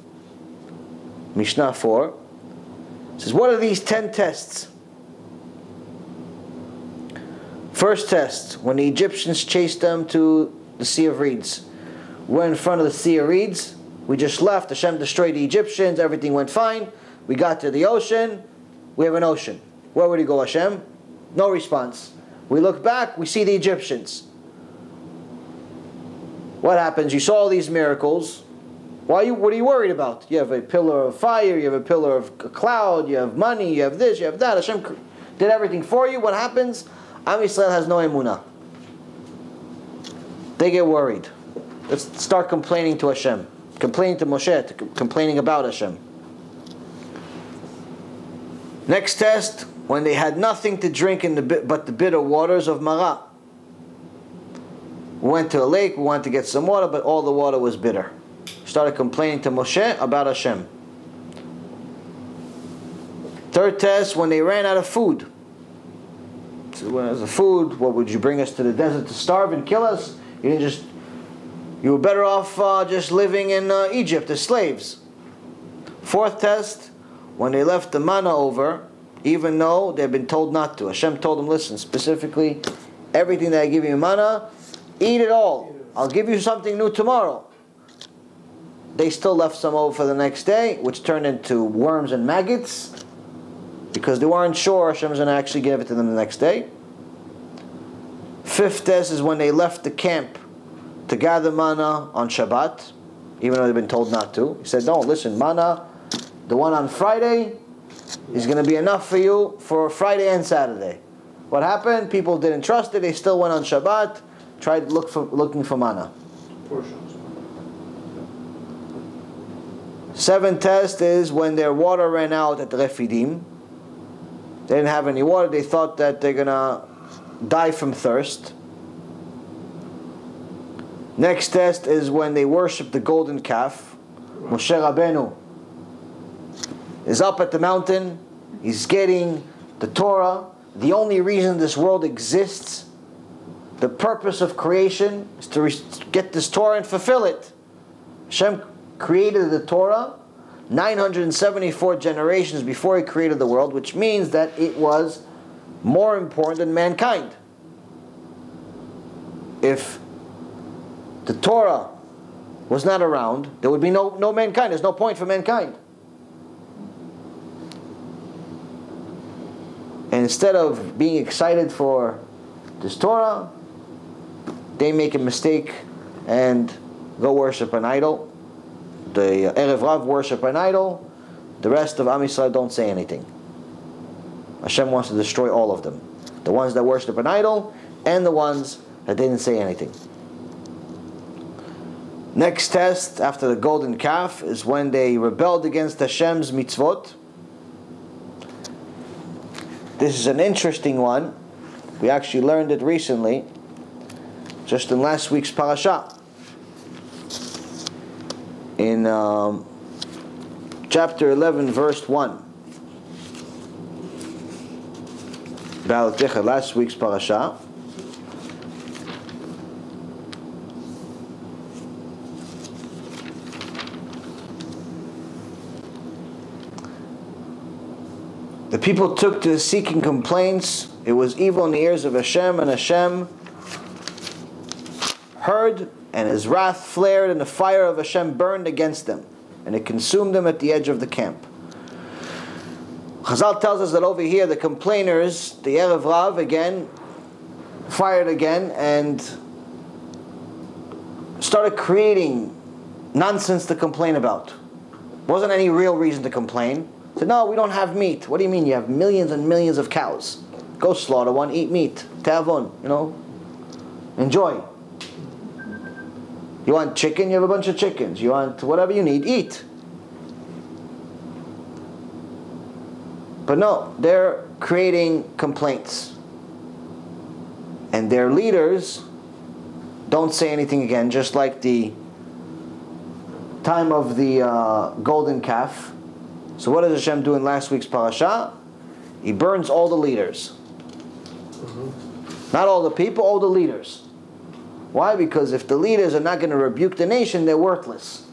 A: Mishnah 4. It says, what are these 10 tests? First test, when the Egyptians chased them to the Sea of Reeds. We're in front of the Sea of Reeds. We just left. Hashem destroyed the Egyptians. Everything went fine. We got to the ocean. We have an ocean. Where would he go, Hashem? No response. We look back. We see the Egyptians. What happens? You saw all these miracles. What are you worried about? You have a pillar of fire. You have a pillar of cloud. You have money. You have this. You have that. Hashem did everything for you. What happens? Am Yisrael has no emunah. They get worried. Let's start complaining to Hashem. Complaining to Moshe. Complaining about Hashem. Next test, when they had nothing to drink but the bitter waters of Marah. We went to a lake, we wanted to get some water, but all the water was bitter. Started complaining to Moshe about Hashem. Third test, when they ran out of food. So when there's a food, what would you bring us to the desert to starve and kill us? You were better off just living in Egypt as slaves. Fourth test, when they left the manna over, even though they've been told not to. Hashem told them, listen, specifically, everything that I give you manna, eat it all. I'll give you something new tomorrow. They still left some over for the next day, which turned into worms and maggots, because they weren't sure Hashem was going to actually give it to them the next day. Fifth test is when they left the camp to gather manna on Shabbat, even though they've been told not to. He said, no, listen, manna, the one on Friday, is going to be enough for you for Friday and Saturday. What happened? People didn't trust it. They still went on Shabbat, tried looking for manna. Seventh test is when their water ran out at the Refidim. They didn't have any water. They thought that they're going to die from thirst. Next test is when they worship the golden calf. Moshe Rabbeinu is up at the mountain. He's getting the Torah. The only reason this world exists, the purpose of creation, is to get this Torah and fulfill it. Hashem created the Torah 974 generations before He created the world, which means that it was more important than mankind. If the Torah was not around, there would be no mankind. There's no point for mankind. And instead of being excited for this Torah, they make a mistake and go worship an idol. The Erev Rav worship an idol. The rest of Am Yisrael don't say anything. Hashem wants to destroy all of them. The ones that worship an idol and the ones that didn't say anything. Next test after the golden calf is when they rebelled against Hashem's mitzvot. This is an interesting one. We actually learned it recently, just in last week's parasha. In chapter 11, verse 1. Last week's parasha. The people took to seeking complaints. It was evil in the ears of Hashem, and Hashem heard, and His wrath flared, and the fire of Hashem burned against them, and it consumed them at the edge of the camp. Chazal tells us that over here the complainers, the Erev Rav again, fired again, and started creating nonsense to complain about. Wasn't any real reason to complain. Said, no, we don't have meat. What do you mean? You have millions and millions of cows. Go slaughter one, eat meat. Te'avon, enjoy. You want chicken? You have a bunch of chickens. You want whatever you need, eat. But no, they're creating complaints. And their leaders don't say anything again, just like the time of the golden calf. So what does Hashem do in last week's parasha? He burns all the leaders. Not all the people, all the leaders. Why? Because if the leaders are not going to rebuke the nation, they're worthless.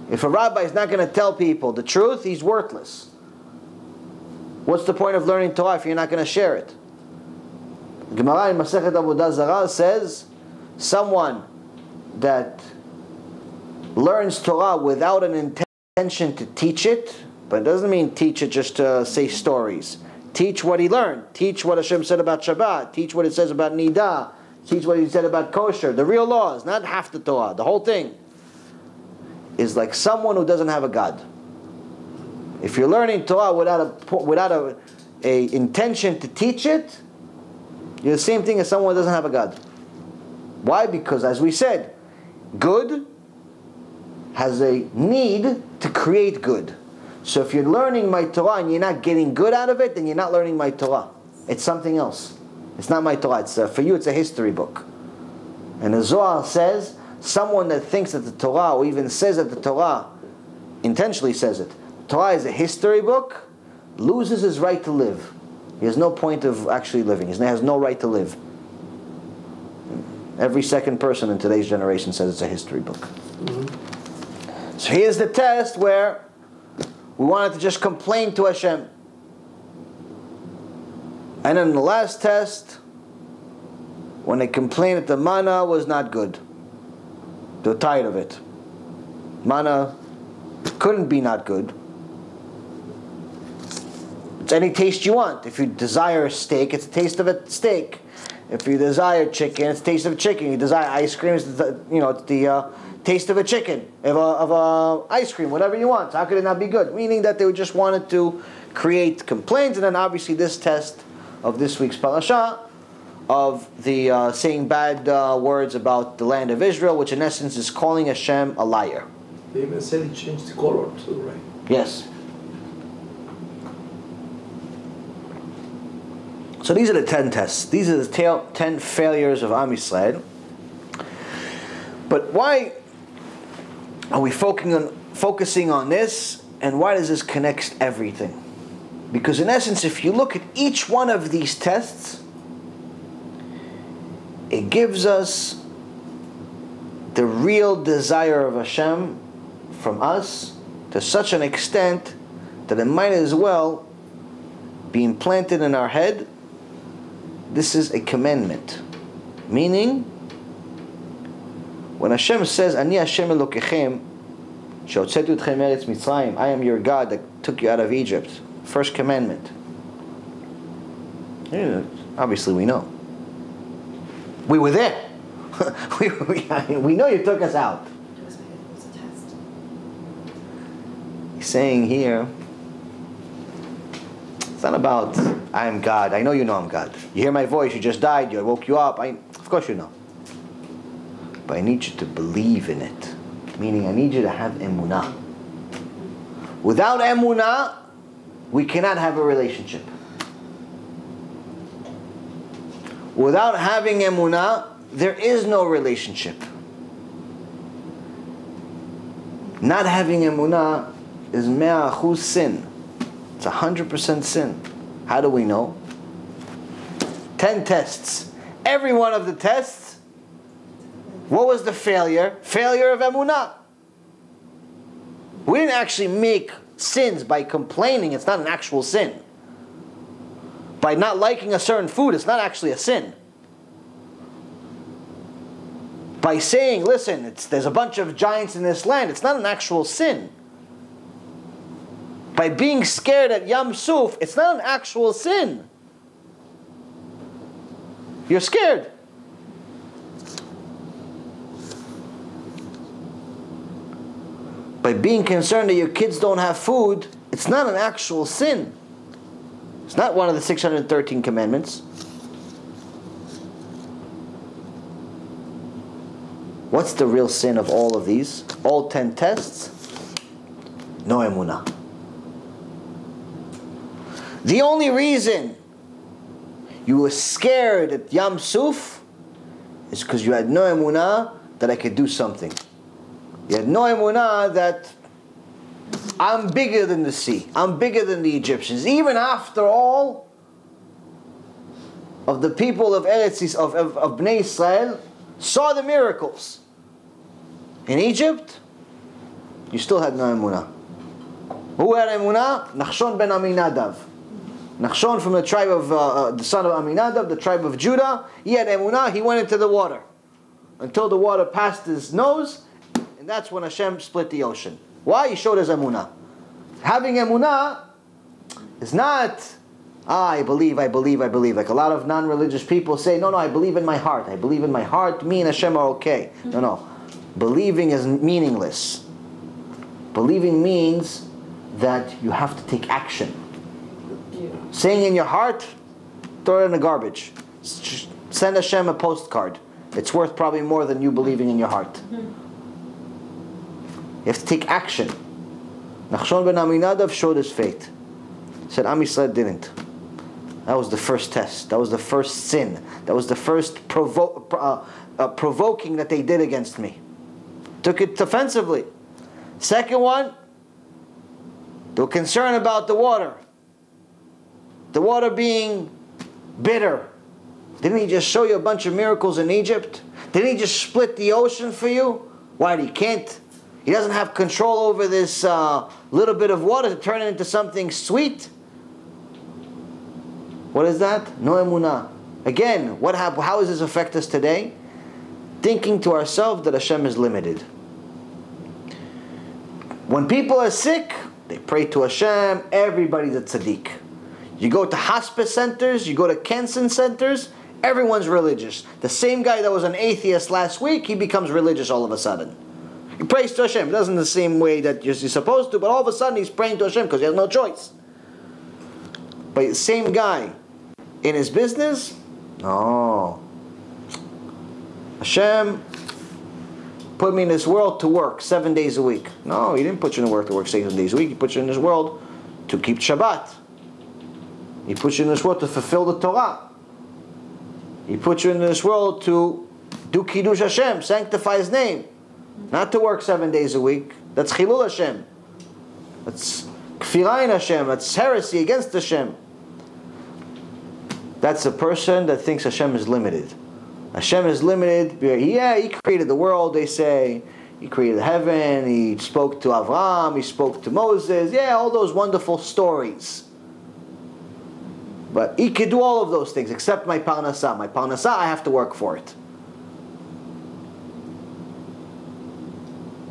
A: If a rabbi is not going to tell people the truth, he's worthless. What's the point of learning Torah if you're not going to share it? Gemara in Masechet Avodah Zarah says, someone that learns Torah without an intention to teach it, but it doesn't mean teach it just to say stories. Teach what he learned. Teach what Hashem said about Shabbat. Teach what it says about Nidah. Teach what he said about kosher. The real laws, not half the Torah, the whole thing. Is like someone who doesn't have a God. If you're learning Torah without a intention to teach it, you're the same thing as someone who doesn't have a God. Why? Because as we said, good has a need to create good. So if you're learning my Torah and you're not getting good out of it, then you're not learning my Torah. It's something else. It's not my Torah. For you, it's a history book. And the Zohar says, someone that thinks that the Torah, or even says that the Torah, intentionally says it, Torah is a history book, loses his right to live. He has no point of actually living. He has no right to live. Every second person in today's generation says it's a history book. Mm-hmm. So here's the test where we wanted to just complain to Hashem. And then the last test, when they complained that the manna was not good. They were tired of it. Manna couldn't be not good. It's any taste you want. If you desire a steak, it's a taste of a steak. If you desire chicken, it's a taste of a chicken. You desire ice cream, it's the taste of a chicken, of a ice cream, whatever you want. So how could it not be good? Meaning that they just wanted to create complaints, and then obviously this test of this week's parasha of the saying bad words about the land of Israel, which in essence is calling Hashem a liar.
B: They even said he changed the color too, right?
A: Yes. So these are the 10 tests. These are the 10 failures of Am Yisrael. But why are we focusing on this, and why does this connect everything? Because in essence, if you look at each one of these tests, it gives us the real desire of Hashem from us to such an extent that it might as well be implanted in our head. This is a commandment. Meaning, when Hashem says, Ani Hashem Elokechem, she'hotzetu etchem me'eretz Mitzrayim, I am your God that took you out of Egypt. First commandment. Yeah, obviously we know. We were there. we know you took us out. He's saying here, it's not about, I am God. I know you know I'm God. You hear my voice, you just died, I woke you up. Of course you know. But I need you to believe in it. Meaning I need you to have Emunah. Without Emunah, we cannot have a relationship. Without having Emunah, there is no relationship. Not having Emunah is 100% sin. It's 100% sin. How do we know? 10 tests. Every one of the tests, what was the failure? Failure of Emunah. We didn't actually make sins by complaining. It's not an actual sin. By not liking a certain food, it's not actually a sin. By saying, listen, there's a bunch of giants in this land, it's not an actual sin. By being scared at Yam Suf, it's not an actual sin. You're scared. By being concerned that your kids don't have food, it's not an actual sin. It's not one of the 613 commandments. What's the real sin of all of these? All 10 tests? No Emunah. The only reason you were scared at Yam Suf is because you had no Emunah that I could do something. You had no Emunah that I'm bigger than the sea. I'm bigger than the Egyptians. Even after all, of the people of Eretz of Bnei Israel saw the miracles. In Egypt, you still had no emunah. Who had emunah? Nachshon ben Aminadav. Nachshon from the tribe of the son of Aminadav, the tribe of Judah. He had emunah. He went into the water until the water passed his nose, and that's when Hashem split the ocean. Why? He showed his emunah. Having emunah is not, I believe. Like a lot of non-religious people say, no, I believe in my heart. I believe in my heart. Me and Hashem are okay. No. Believing is meaningless. Believing means that you have to take action. Saying in your heart, throw it in the garbage. Send Hashem a postcard. It's worth probably more than you believing in your heart. You have to take action. Nachshon ben Aminadav showed his faith. Said Am Yisrael didn't. That was the first test. That was the first sin. That was the first provoking that they did against me. Took it offensively. Second one, they were concerned about the water. The water being bitter. Didn't he just show you a bunch of miracles in Egypt? Didn't he just split the ocean for you? Why, he can't? He doesn't have control over this little bit of water to turn it into something sweet? What is that? No emunah. Again, how does this affect us today? Thinking to ourselves that Hashem is limited. When people are sick, they pray to Hashem. Everybody's a tzaddik. You go to hospice centers, you go to cancer centers, everyone's religious. The same guy that was an atheist last week, he becomes religious all of a sudden. He prays to Hashem. It doesn't the same way that you're supposed to, but all of a sudden he's praying to Hashem because he has no choice. But the same guy in his business, no. Hashem put me in this world to work 7 days a week. No, he didn't put you in the work to work 7 days a week. He put you in this world to keep Shabbat. He put you in this world to fulfill the Torah. He put you in this world to do Kiddush Hashem, sanctify His name. Not to work 7 days a week. That's Chilul Hashem. That's Kfirayin Hashem. That's heresy against Hashem. That's a person that thinks Hashem is limited. Hashem is limited. Yeah, He created the world, they say. He created heaven. He spoke to Avraham. He spoke to Moses. Yeah, all those wonderful stories. But He could do all of those things except my parnasah. My parnasah, I have to work for it.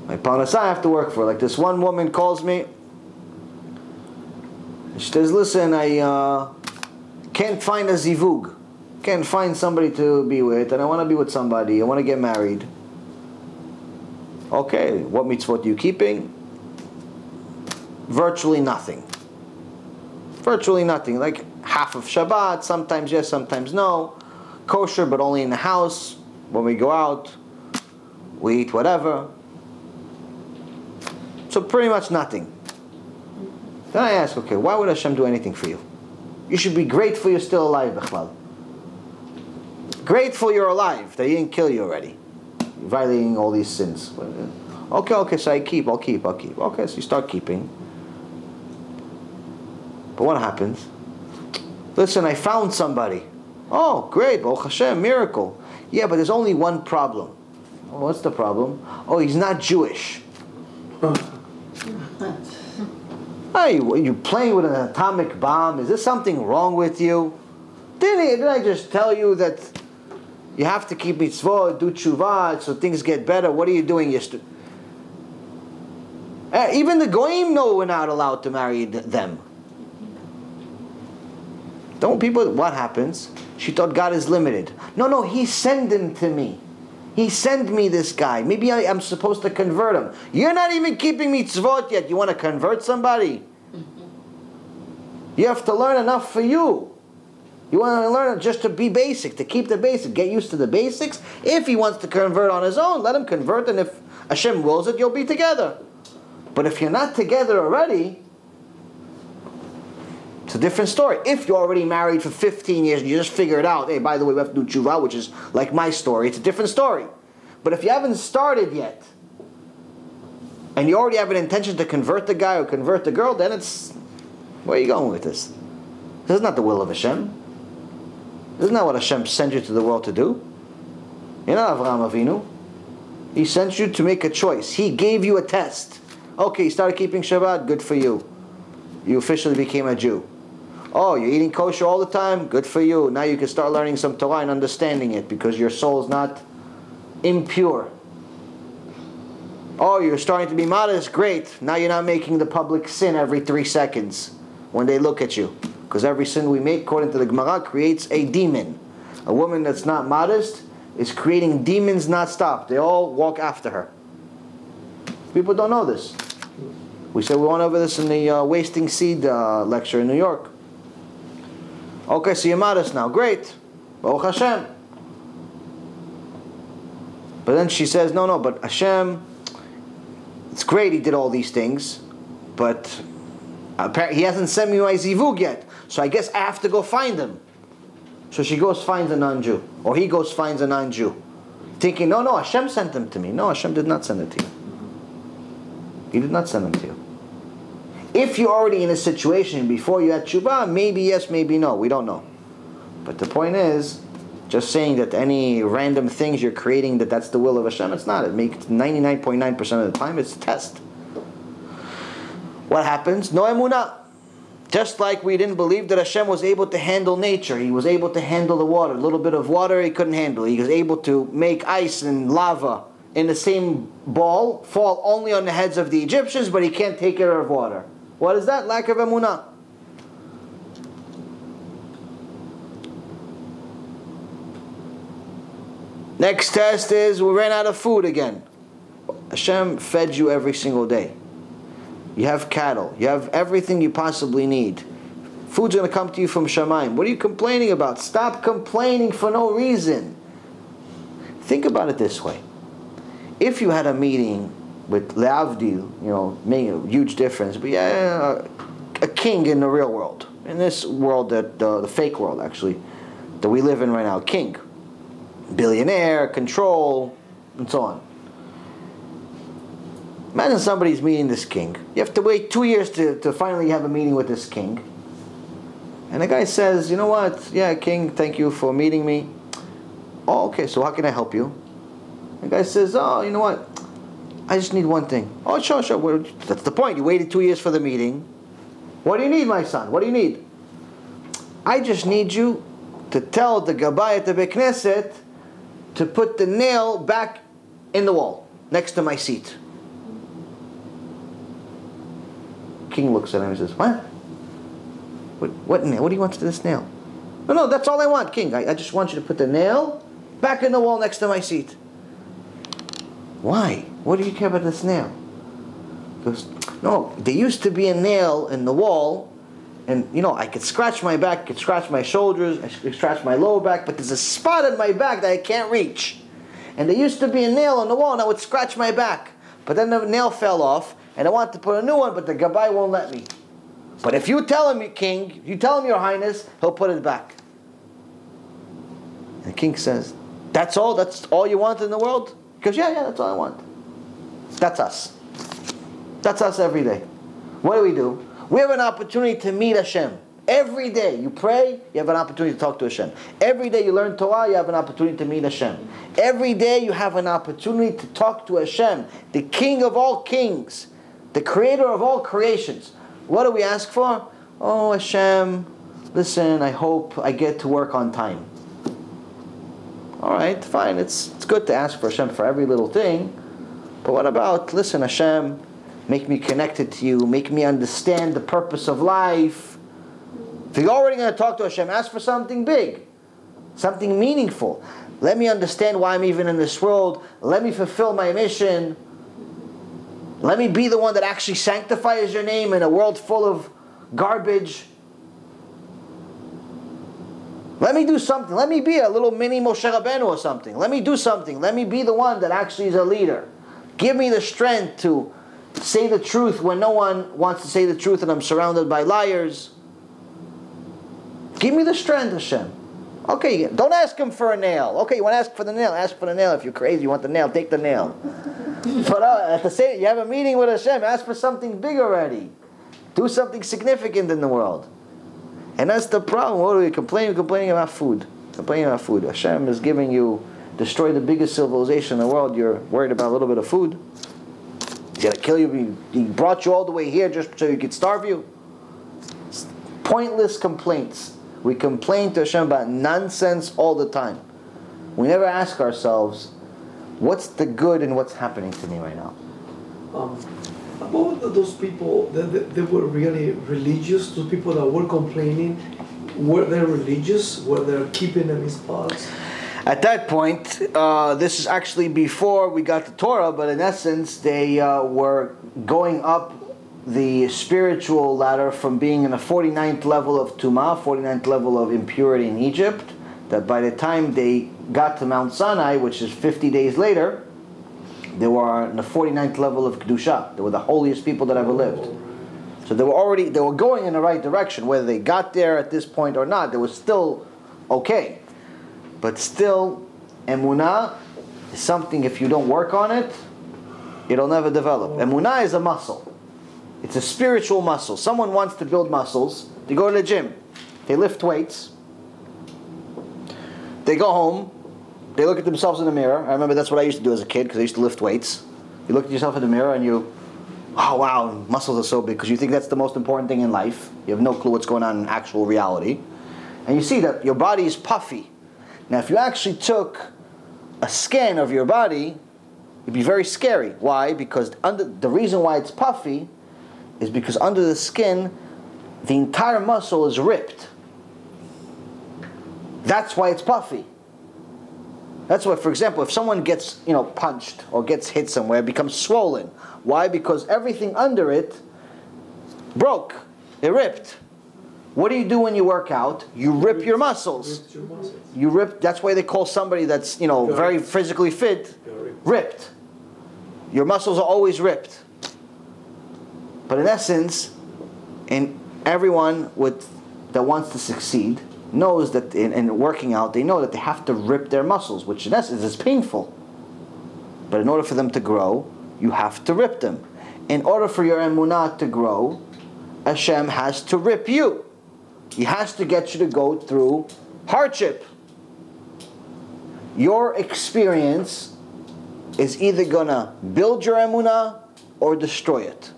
A: My parnasah, I have to work for it. Like this one woman calls me. She says, listen, I can't find a zivug. Can't find somebody to be with, and I want to be with somebody. I want to get married. Okay, what mitzvot are you keeping? Virtually nothing. Virtually nothing. Like half of Shabbat, sometimes yes, sometimes no. Kosher, but only in the house. When we go out, we eat whatever. So pretty much nothing. Then I ask, okay, why would Hashem do anything for you? You should be grateful you're still alive, Bechlal. Grateful you're alive, that He didn't kill you already. You're violating all these sins. Okay, so I'll keep. Okay, so you start keeping. But what happens? Listen, I found somebody. Oh, great, Baruch Hashem, miracle. Yeah, but there's only one problem. Oh, what's the problem? Oh, he's not Jewish. Hey, you playing with an atomic bomb? Is there something wrong with you? Didn't I just tell you that you have to keep mitzvot, do tshuva, so things get better? What are you doing yesterday? Even the goyim know we're not allowed to marry them. Don't people, what happens? She thought God is limited. No, He sent him to me. He sent me this guy. Maybe I'm supposed to convert him. You're not even keeping mitzvot yet. You want to convert somebody? You have to learn enough for you. You want to learn just to be basic, to keep the basic, get used to the basics. If he wants to convert on his own, let him convert, and if Hashem wills it, you'll be together. But if you're not together already, it's a different story. If you're already married for 15 years and you just figure it out, hey, by the way, we have to do tshuva, which is like my story, it's a different story. But if you haven't started yet, and you already have an intention to convert the guy or convert the girl, then it's, where are you going with this? This is not the will of Hashem. Isn't that what Hashem sent you to the world to do? You're not Avraham Avinu. He sent you to make a choice. He gave you a test. Okay, you started keeping Shabbat, good for you. You officially became a Jew. Oh, you're eating kosher all the time, good for you. Now you can start learning some Torah and understanding it because your soul is not impure. Oh, you're starting to be modest, great. Now you're not making the public sin every 3 seconds when they look at you. Because every sin we make, according to the Gemara, creates a demon. A woman that's not modest is creating demons not stop. They all walk after her. People don't know this. We said we went over this in the wasting seed lecture in New York. Okay, so you're modest now. Great. Baruch Hashem. But then she says, no, but Hashem, it's great he did all these things, but apparently he hasn't sent me my zivug yet. So I guess I have to go find him. So she goes finds a non-Jew. Or he goes finds a non-Jew. Thinking, no, Hashem sent him to me. No, Hashem did not send it to you. He did not send them to you. If you're already in a situation before you had Tshuva, maybe yes, maybe no. We don't know. But the point is, just saying that any random things you're creating, that's the will of Hashem, it's not. It makes 99.9% of the time, it's a test. What happens? No emunah. Just like we didn't believe that Hashem was able to handle nature. He was able to handle the water. A little bit of water he couldn't handle. He was able to make ice and lava in the same ball fall only on the heads of the Egyptians, but he can't take care of water. What is that? Lack of emunah. Next test is we ran out of food again. Hashem fed you every single day. You have cattle. You have everything you possibly need. Food's going to come to you from Shamayim. What are you complaining about? Stop complaining for no reason. Think about it this way. If you had a meeting with Leavdil, making a huge difference, but a king in the real world, in this world, the fake world actually, that we live in right now, king, billionaire, control, and so on. Imagine somebody's meeting this king. You have to wait 2 years to finally have a meeting with this king. And the guy says, you know what? Yeah, king, thank you for meeting me. Oh, okay, so how can I help you? The guy says, oh, you know what? I just need one thing. Oh, sure. Well, that's the point. You waited 2 years for the meeting. What do you need, my son? What do you need? I just need you to tell the Gabbai at the Beit Knesset to put the nail back in the wall next to my seat. King looks at him and says, what? What nail? What do you want to this nail? No, that's all I want, king. I just want you to put the nail back in the wall next to my seat. Why? What do you care about this nail? He goes, no, there used to be a nail in the wall, and I could scratch my back, I could scratch my shoulders, I could scratch my lower back, but there's a spot in my back that I can't reach. And there used to be a nail on the wall, and I would scratch my back. But then the nail fell off, and I wanted to put a new one, but the Gabbai won't let me. But if you tell him, king, you tell him, your highness, he'll put it back. And the king says, that's all you want in the world? He goes, yeah, that's all I want. That's us. That's us every day. What do? We have an opportunity to meet Hashem. Every day you pray, you have an opportunity to talk to Hashem. Every day you learn Torah, you have an opportunity to meet Hashem. Every day you have an opportunity to talk to Hashem, the King of all kings, the creator of all creations. What do we ask for? Oh, Hashem, listen, I hope I get to work on time. All right, fine. It's good to ask for Hashem for every little thing. But what about, listen, Hashem, make me connected to you, make me understand the purpose of life. If you're already going to talk to Hashem, ask for something big, something meaningful. Let me understand why I'm even in this world. Let me fulfill my mission. Let me be the one that actually sanctifies your name in a world full of garbage. Let me do something. Let me be a little mini Moshe Rabbeinu or something. Let me do something. Let me be the one that actually is a leader. Give me the strength to say the truth when no one wants to say the truth and I'm surrounded by liars. Give me the strength, Hashem. Okay, don't ask him for a nail. Okay, you want to ask for the nail? Ask for the nail. If you're crazy, you want the nail, take the nail. But at the same, you have a meeting with Hashem, ask for something big already. Do something significant in the world. And that's the problem. What are we complaining? We're complaining about food. Complaining about food. Hashem is giving you, destroy the biggest civilization in the world. You're worried about a little bit of food. He's going to kill you. He brought you all the way here just so he could starve you. It's pointless complaints. We complain to Hashem about nonsense all the time. We never ask ourselves, what's the good in what's happening to me right now?
B: About those people that they were really religious, those people that were complaining, were they religious? Were they keeping the mitzvahs?
A: At that point, this is actually before we got the Torah, but in essence, they were going up the spiritual ladder from being in the 49th level of Tumah, 49th level of impurity in Egypt, that by the time they got to Mount Sinai, which is 50 days later, they were in the 49th level of Kedusha. They were the holiest people that ever lived. So they were going in the right direction. Whether they got there at this point or not, they were still okay. But still, Emunah is something, if you don't work on it, it'll never develop. Emunah is a muscle. It's a spiritual muscle. Someone wants to build muscles. They go to the gym. They lift weights. They go home. They look at themselves in the mirror. I remember that's what I used to do as a kid because I used to lift weights. You look at yourself in the mirror and you, oh wow, muscles are so big, because you think that's the most important thing in life. You have no clue what's going on in actual reality. And you see that your body is puffy. Now if you actually took a scan of your body, it'd be very scary. Why? Because the reason why it's puffy is because under the skin, the entire muscle is ripped. That's why it's puffy. That's why, for example, if someone gets, punched or gets hit somewhere, it becomes swollen. Why? Because everything under it broke. It ripped. What do you do when you work out? You rip your muscles. You rip. That's why they call somebody that's, very physically fit, ripped. Your muscles are always ripped. But in essence, everyone that wants to succeed knows that in working out, they know that they have to rip their muscles, which in essence is painful. But in order for them to grow, you have to rip them. In order for your emunah to grow, Hashem has to rip you. He has to get you to go through hardship. Your experience is either going to build your emunah or destroy it.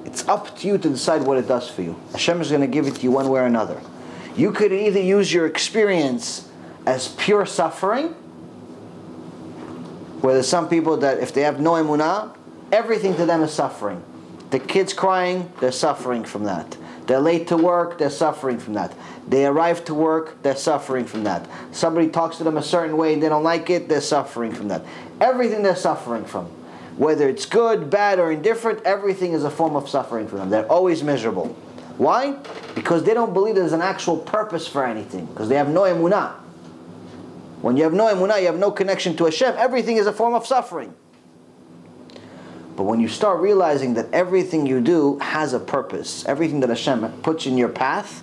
A: It's up to you to decide what it does for you. Hashem is going to give it to you one way or another. You could either use your experience as pure suffering, where there's some people that if they have no emunah, everything to them is suffering. The kids crying, they're suffering from that. They're late to work, they're suffering from that. They arrive to work, they're suffering from that. Somebody talks to them a certain way and they don't like it, they're suffering from that. Everything they're suffering from. Whether it's good, bad, or indifferent, everything is a form of suffering for them. They're always miserable. Why? Because they don't believe there's an actual purpose for anything. Because they have no emunah. When you have no emunah, you have no connection to Hashem. Everything is a form of suffering. But when you start realizing that everything you do has a purpose, everything that Hashem puts in your path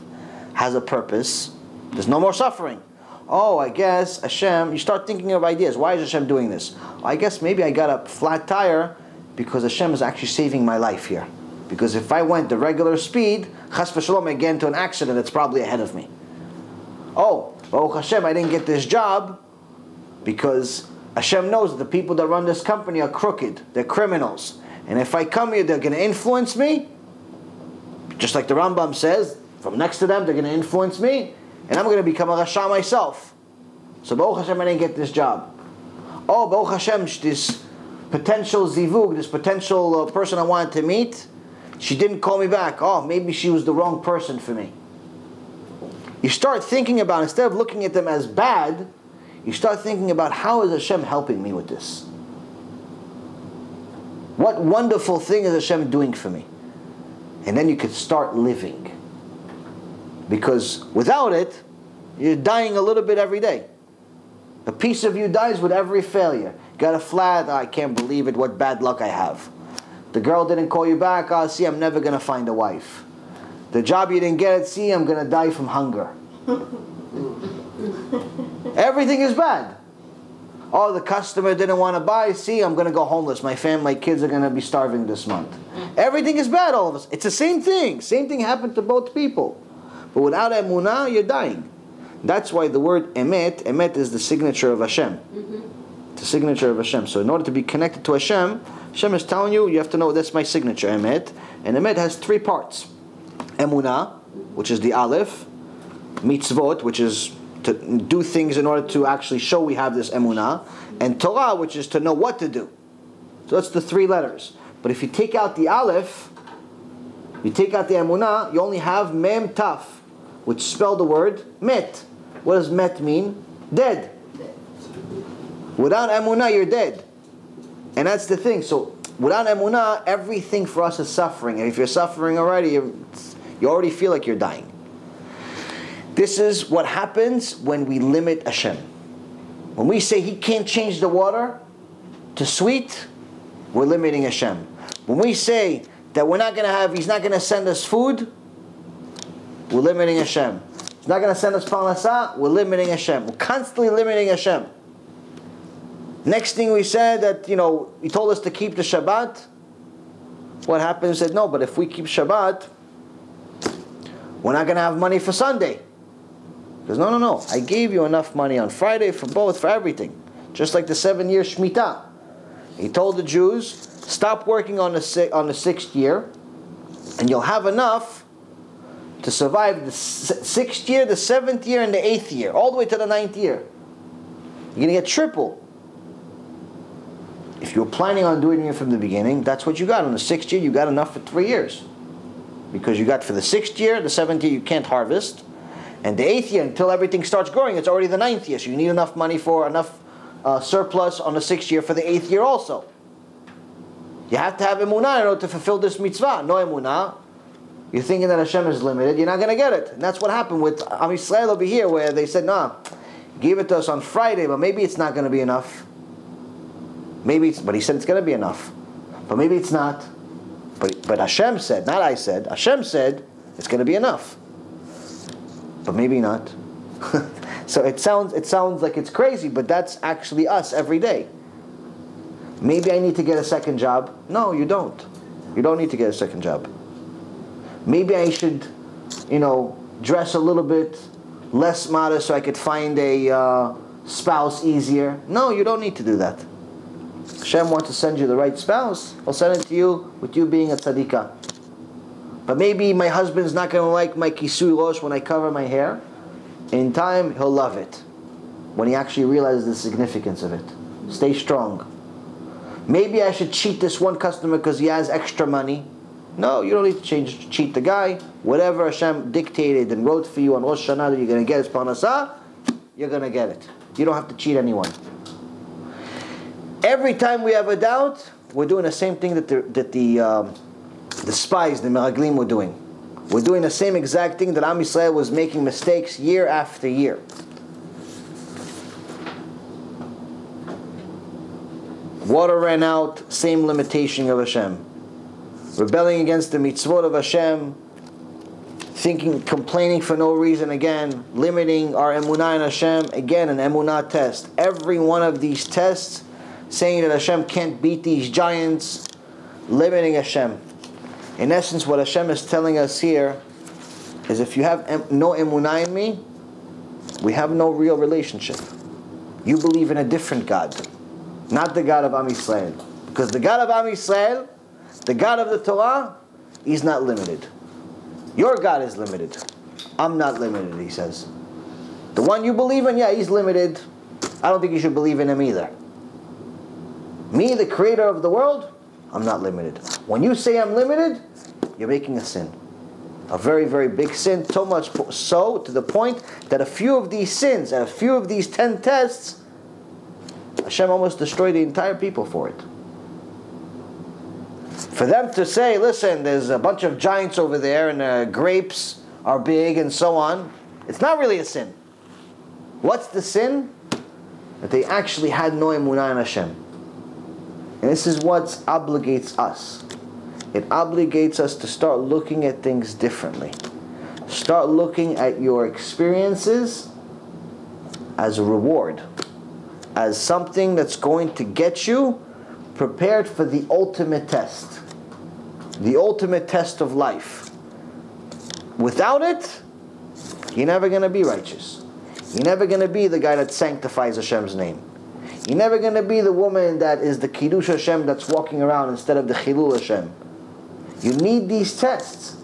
A: has a purpose, there's no more suffering. Oh, I guess Hashem, you start thinking of ideas. Why is Hashem doing this? I guess maybe I got a flat tire because Hashem is actually saving my life here. Because if I went the regular speed, chas v'shalom, I get into an accident that's probably ahead of me. Oh, Baruch Hashem, I didn't get this job because Hashem knows that the people that run this company are crooked. They're criminals. And if I come here, they're going to influence me. Just like the Rambam says, from next to them, they're going to influence me. And I'm going to become a Rasha myself. So Baruch Hashem, I didn't get this job. Oh, Baruch Hashem, this potential zivug, this potential person I wanted to meet, she didn't call me back. Oh, maybe she was the wrong person for me. You start thinking about, instead of looking at them as bad, you start thinking about, how is Hashem helping me with this? What wonderful thing is Hashem doing for me? And then you could start living. Because without it, you're dying a little bit every day. A piece of you dies with every failure. Got a flat, I can't believe it, what bad luck I have. The girl didn't call you back, see, I'm never going to find a wife. The job you didn't get, see, I'm going to die from hunger. Everything is bad. Oh, the customer didn't want to buy, see, I'm going to go homeless. My kids are going to be starving this month. Everything is bad, all of us. It's the same thing. Same thing happened to both people. But without emunah, you're dying. That's why the word emet is the signature of Hashem. The signature of Hashem. So in order to be connected to Hashem, Hashem is telling you, you have to know that's my signature, emet. And emet has three parts. Emunah, which is the aleph. Mitzvot, which is to do things in order to actually show we have this emunah. And Torah, which is to know what to do. So that's the three letters. But if you take out the aleph, you take out the emunah, you only have mem taf, which spell the word met. What does met mean? Dead. Without emunah, you're dead. And that's the thing. So without emunah, everything for us is suffering. And if you're suffering already, you already feel like you're dying. This is what happens when we limit Hashem. When we say He can't change the water to sweet, we're limiting Hashem. When we say that He's not going to send us food, we're limiting Hashem. He's not going to send us parnasah, we're limiting Hashem. We're constantly limiting Hashem. Next thing we said that, He told us to keep the Shabbat. What happened? He said, no, but if we keep Shabbat, we're not going to have money for Sunday. He goes, no. I gave you enough money on Friday for both, for everything. Just like the 7-year Shemitah. He told the Jews, stop working on the 6th year, and you'll have enough to survive the 6th year, the 7th year, and the 8th year, all the way to the 9th year. You're going to get triple. If you were planning on doing it from the beginning, that's what you got. On the 6th year, you got enough for 3 years. Because you got for the 6th year, the 7th year, you can't harvest. And the 8th year, until everything starts growing, it's already the 9th year. So you need enough money for enough surplus on the 6th year for the 8th year also. You have to have Emunah in order to fulfill this mitzvah. No Emunah, you're thinking that Hashem is limited, you're not going to get it. And that's what happened with Am Yisrael over here, where they said, nah, give it to us on Friday, but maybe it's not going to be enough. But He said it's going to be enough. But maybe it's not. But Hashem said, not I said, Hashem said it's going to be enough. But maybe not. So it sounds like it's crazy, but that's actually us every day. Maybe I need to get a second job. No, you don't. You don't need to get a second job. Maybe I should, dress a little bit less modest so I could find a spouse easier. No, you don't need to do that. Hashem wants to send you the right spouse. He'll send it to you with you being a tzadikah. But maybe my husband's not going to like my kisui rosh when I cover my hair. In time, he'll love it. When he actually realizes the significance of it. Stay strong. Maybe I should cheat this one customer because he has extra money. No, you don't need to cheat the guy. Whatever Hashem dictated and wrote for you on Rosh Hashanah that you're going to get as parnasah, you're going to get it. You don't have to cheat anyone. Every time we have a doubt, we're doing the same thing that the spies, the miraglim, were doing. We're doing the same exact thing that Am Yisrael was making mistakes year after year. Water ran out, same limitation of Hashem. Rebelling against the mitzvot of Hashem, complaining for no reason again, limiting our emunah in Hashem, again an emunah test. Every one of these tests, saying that Hashem can't beat these giants, limiting Hashem. In essence, what Hashem is telling us here is if you have no emunah in me, we have no real relationship. You believe in a different God, not the God of Am Yisrael. Because the God of Am Yisrael, the God of the Torah, He's not limited. Your God is limited. I'm not limited, He says. The one you believe in, yeah, He's limited. I don't think you should believe in Him either. Me, the creator of the world, I'm not limited. When you say I'm limited, you're making a sin. A very, very big sin. So much so to the point that a few of these sins and a few of these 10 tests, Hashem almost destroyed the entire people for it. For them to say, listen, there's a bunch of giants over there and grapes are big and so on, it's not really a sin. What's the sin? That they actually had no emunah in Hashem. And this is what obligates us. It obligates us to start looking at things differently. Start looking at your experiences as a reward. As something that's going to get you prepared for the ultimate test. The ultimate test of life. Without it, you're never going to be righteous. You're never going to be the guy that sanctifies Hashem's name. You're never going to be the woman that is the Kiddush Hashem that's walking around instead of the Chilul Hashem. You need these tests.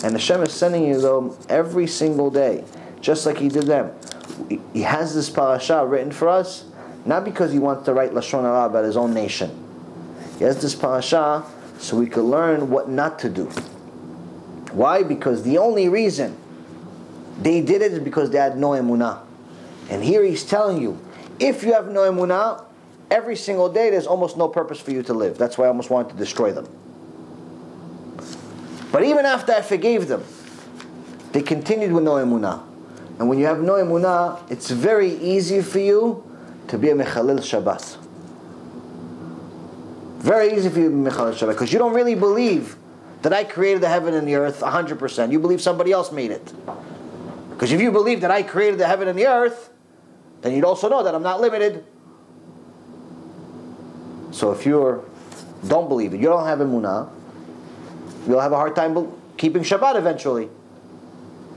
A: And Hashem is sending you them every single day, just like He did them. He has this parasha written for us, not because He wants to write Lashon Hara about His own nation. He has this parasha so we can learn what not to do. Why? Because the only reason they did it is because they had no emunah. And here He's telling you, if you have no emunah, every single day there's almost no purpose for you to live. That's why I almost wanted to destroy them. But even after I forgave them, they continued with no emunah. And when you have no emunah, it's very easy for you to be a mechalel Shabbat. Very easy for you to be a mechalel Shabbat, because you don't really believe that I created the heaven and the earth 100%. You believe somebody else made it. Because if you believe that I created the heaven and the earth, then you'd also know that I'm not limited. So if you don't believe it, you don't have emunah, you'll have a hard time keeping Shabbat eventually.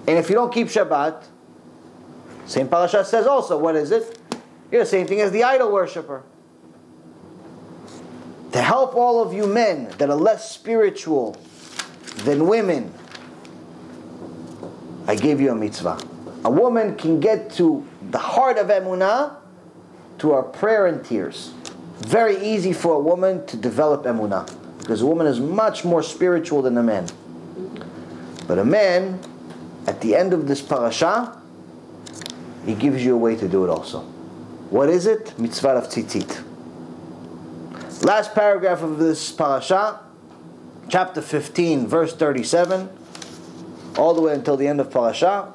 A: And if you don't keep Shabbat, same parasha says also, what is it? You're the same thing as the idol worshiper. To help all of you men that are less spiritual than women, I gave you a mitzvah. A woman can get to the heart of emunah through our prayer and tears. Very easy for a woman to develop emunah, because a woman is much more spiritual than a man. But a man, at the end of this parasha, he gives you a way to do it also. What is it? Mitzvah of tzitzit. Last paragraph of this parasha, chapter 15, verse 37, all the way until the end of parasha,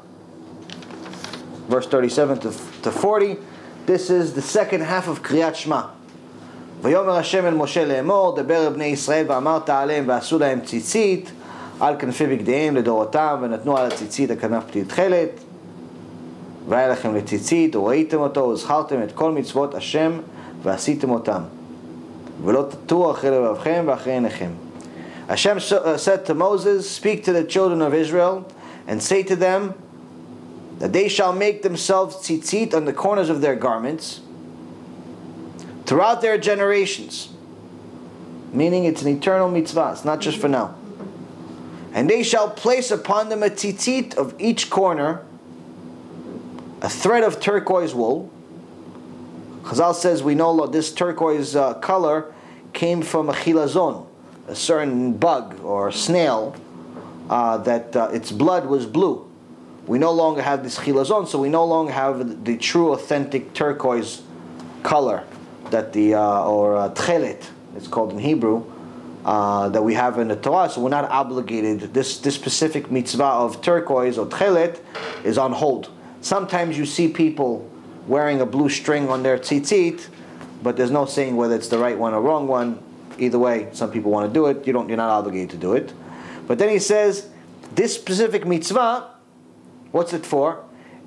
A: verse 37 to 40. This is the second half of Kriyat Shema. ויאמר השם אל משה לאמור, דבר אל בני ישראל ואמרת עליהם ועשו להם ציצית על כנפי בגדיהם לדורותם ונתנו על הציצית הכנף פתית תכלת והיה לכם לציצית וראיתם אותו וזכרתם את כל מצוות השם ועשיתם אותם ולא תטורו אחרי לבבכם ואחרי עיניכם. Hashem said to Moses, speak to the children of Israel and say to them that they shall make themselves tzitzit on the corners of their garments throughout their generations. Meaning it's an eternal mitzvah, it's not just for now. And they shall place upon them a tzitzit of each corner, a thread of turquoise wool. Chazal says we know this turquoise color came from a chilazon, a certain bug or snail that its blood was blue. We no longer have this chilazon, so we no longer have the true authentic turquoise color that or tchelet, it's called in Hebrew, that we have in the Torah. So we're not obligated. This specific mitzvah of turquoise or tchelet is on hold. Sometimes you see people wearing a blue string on their tzitzit, but there's no saying whether it's the right one or wrong one. Either way, some people want to do it. You're not obligated to do it. But then he says, this specific mitzvah, what's it for?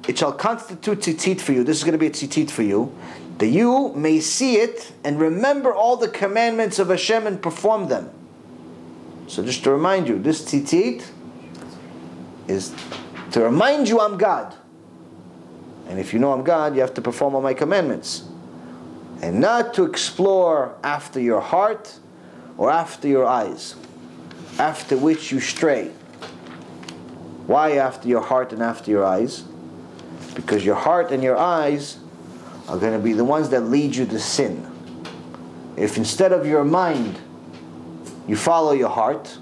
A: It shall constitute tzitzit for you. This is going to be a tzitzit for you, that you may see it and remember all the commandments of Hashem and perform them. So just to remind you, this tzitzit is to remind you I'm God. And if you know I'm God, you have to perform all my commandments. And not to explore after your heart or after your eyes, after which you stray. Why after your heart and after your eyes? Because your heart and your eyes are going to be the ones that lead you to sin. If instead of your mind you follow your heart,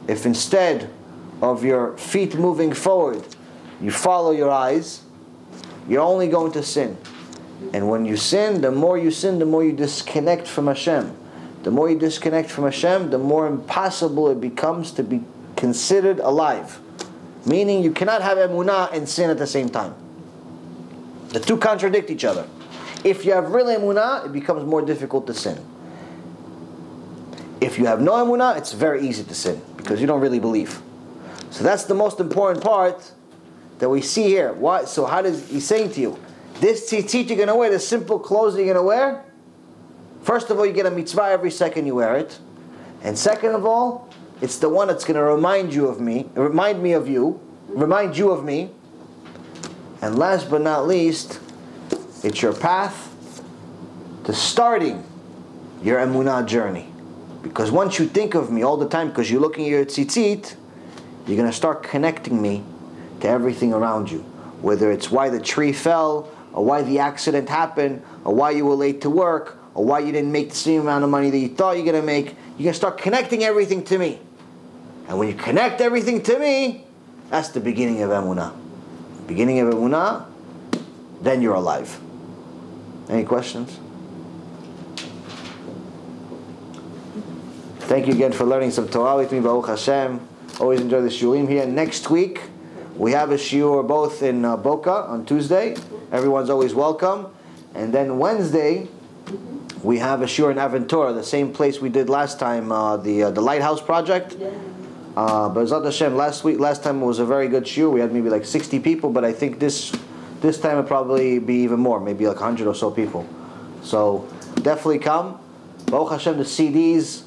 A: if instead of your feet moving forward you follow your eyes, you're only going to sin. And when you sin, the more you disconnect from Hashem. The more you disconnect from Hashem, the more impossible it becomes to be considered alive. Meaning you cannot have emunah and sin at the same time. The two contradict each other. If you have real emunah, it becomes more difficult to sin. If you have no emunah, it's very easy to sin because you don't really believe. So that's the most important part that we see here. Why? So how does he's saying to you, this tzitzit you're going to wear, the simple clothes that you're going to wear, first of all, you get a mitzvah every second you wear it. And second of all, it's the one that's going to remind you of me, remind you of me. And last but not least, it's your path to starting your Emunah journey. Because once you think of me all the time, because you're looking at your tzitzit, you're going to start connecting me to everything around you. Whether it's why the tree fell, or why the accident happened, or why you were late to work, or why you didn't make the same amount of money that you thought you were going to make, you're going to start connecting everything to me. And when you connect everything to me, that's the beginning of Emunah. Beginning of Emunah, then you're alive. Any questions? Thank you again for learning some Torah with me, Baruch Hashem. Always enjoy the shiurim here. Next week, we have a shiur both in Boca on Tuesday. Everyone's always welcome. And then Wednesday, we have a shiur in Aventura, the same place we did last time, the Lighthouse Project. But B'ezrat Hashem, last time it was a very good shiur. We had maybe like 60 people, but I think this time it'll probably be even more, maybe like 100 or so people. So definitely come. Baruch Hashem, the CDs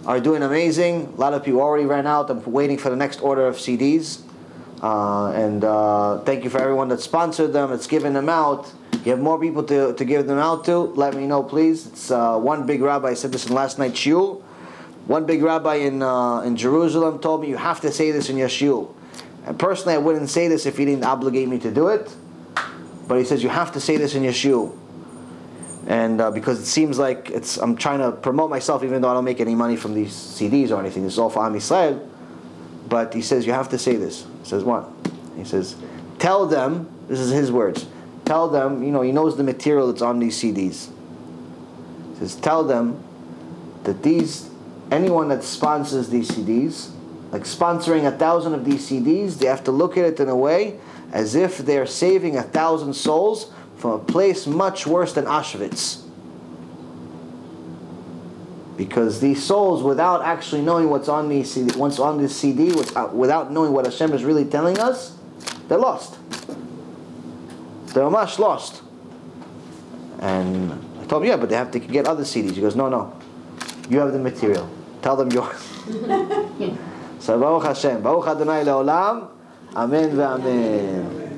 A: are doing amazing. A lot of people already ran out. I'm waiting for the next order of CDs. And thank you for everyone that sponsored them, that's given them out. You have more people to give them out to, let me know please. It's one big rabbi, I said this in last night's shiur. One big rabbi in Jerusalem told me, you have to say this in your shiur. And personally I wouldn't say this if he didn't obligate me to do it. But he says you have to say this in your shiur. And because it seems like I'm trying to promote myself, even though I don't make any money from these CDs or anything. This is all for Am Yisrael. But he says you have to say this. He says what? He says, tell them, this is his words, tell them, he knows the material that's on these CDs. He says, tell them that anyone that sponsors these CDs, like sponsoring 1,000 of these CDs, they have to look at it in a way as if they're saving 1,000 souls from a place much worse than Auschwitz. Because these souls, without actually knowing what's on this CD, without knowing what Hashem is really telling us, they're lost. They're much lost. And I told him, yeah, but they have to get other CDs. He goes, no. You have the material. Tell them yours. So Baruch Hashem. Baruch Adonai Leolam. Amen ve'amen.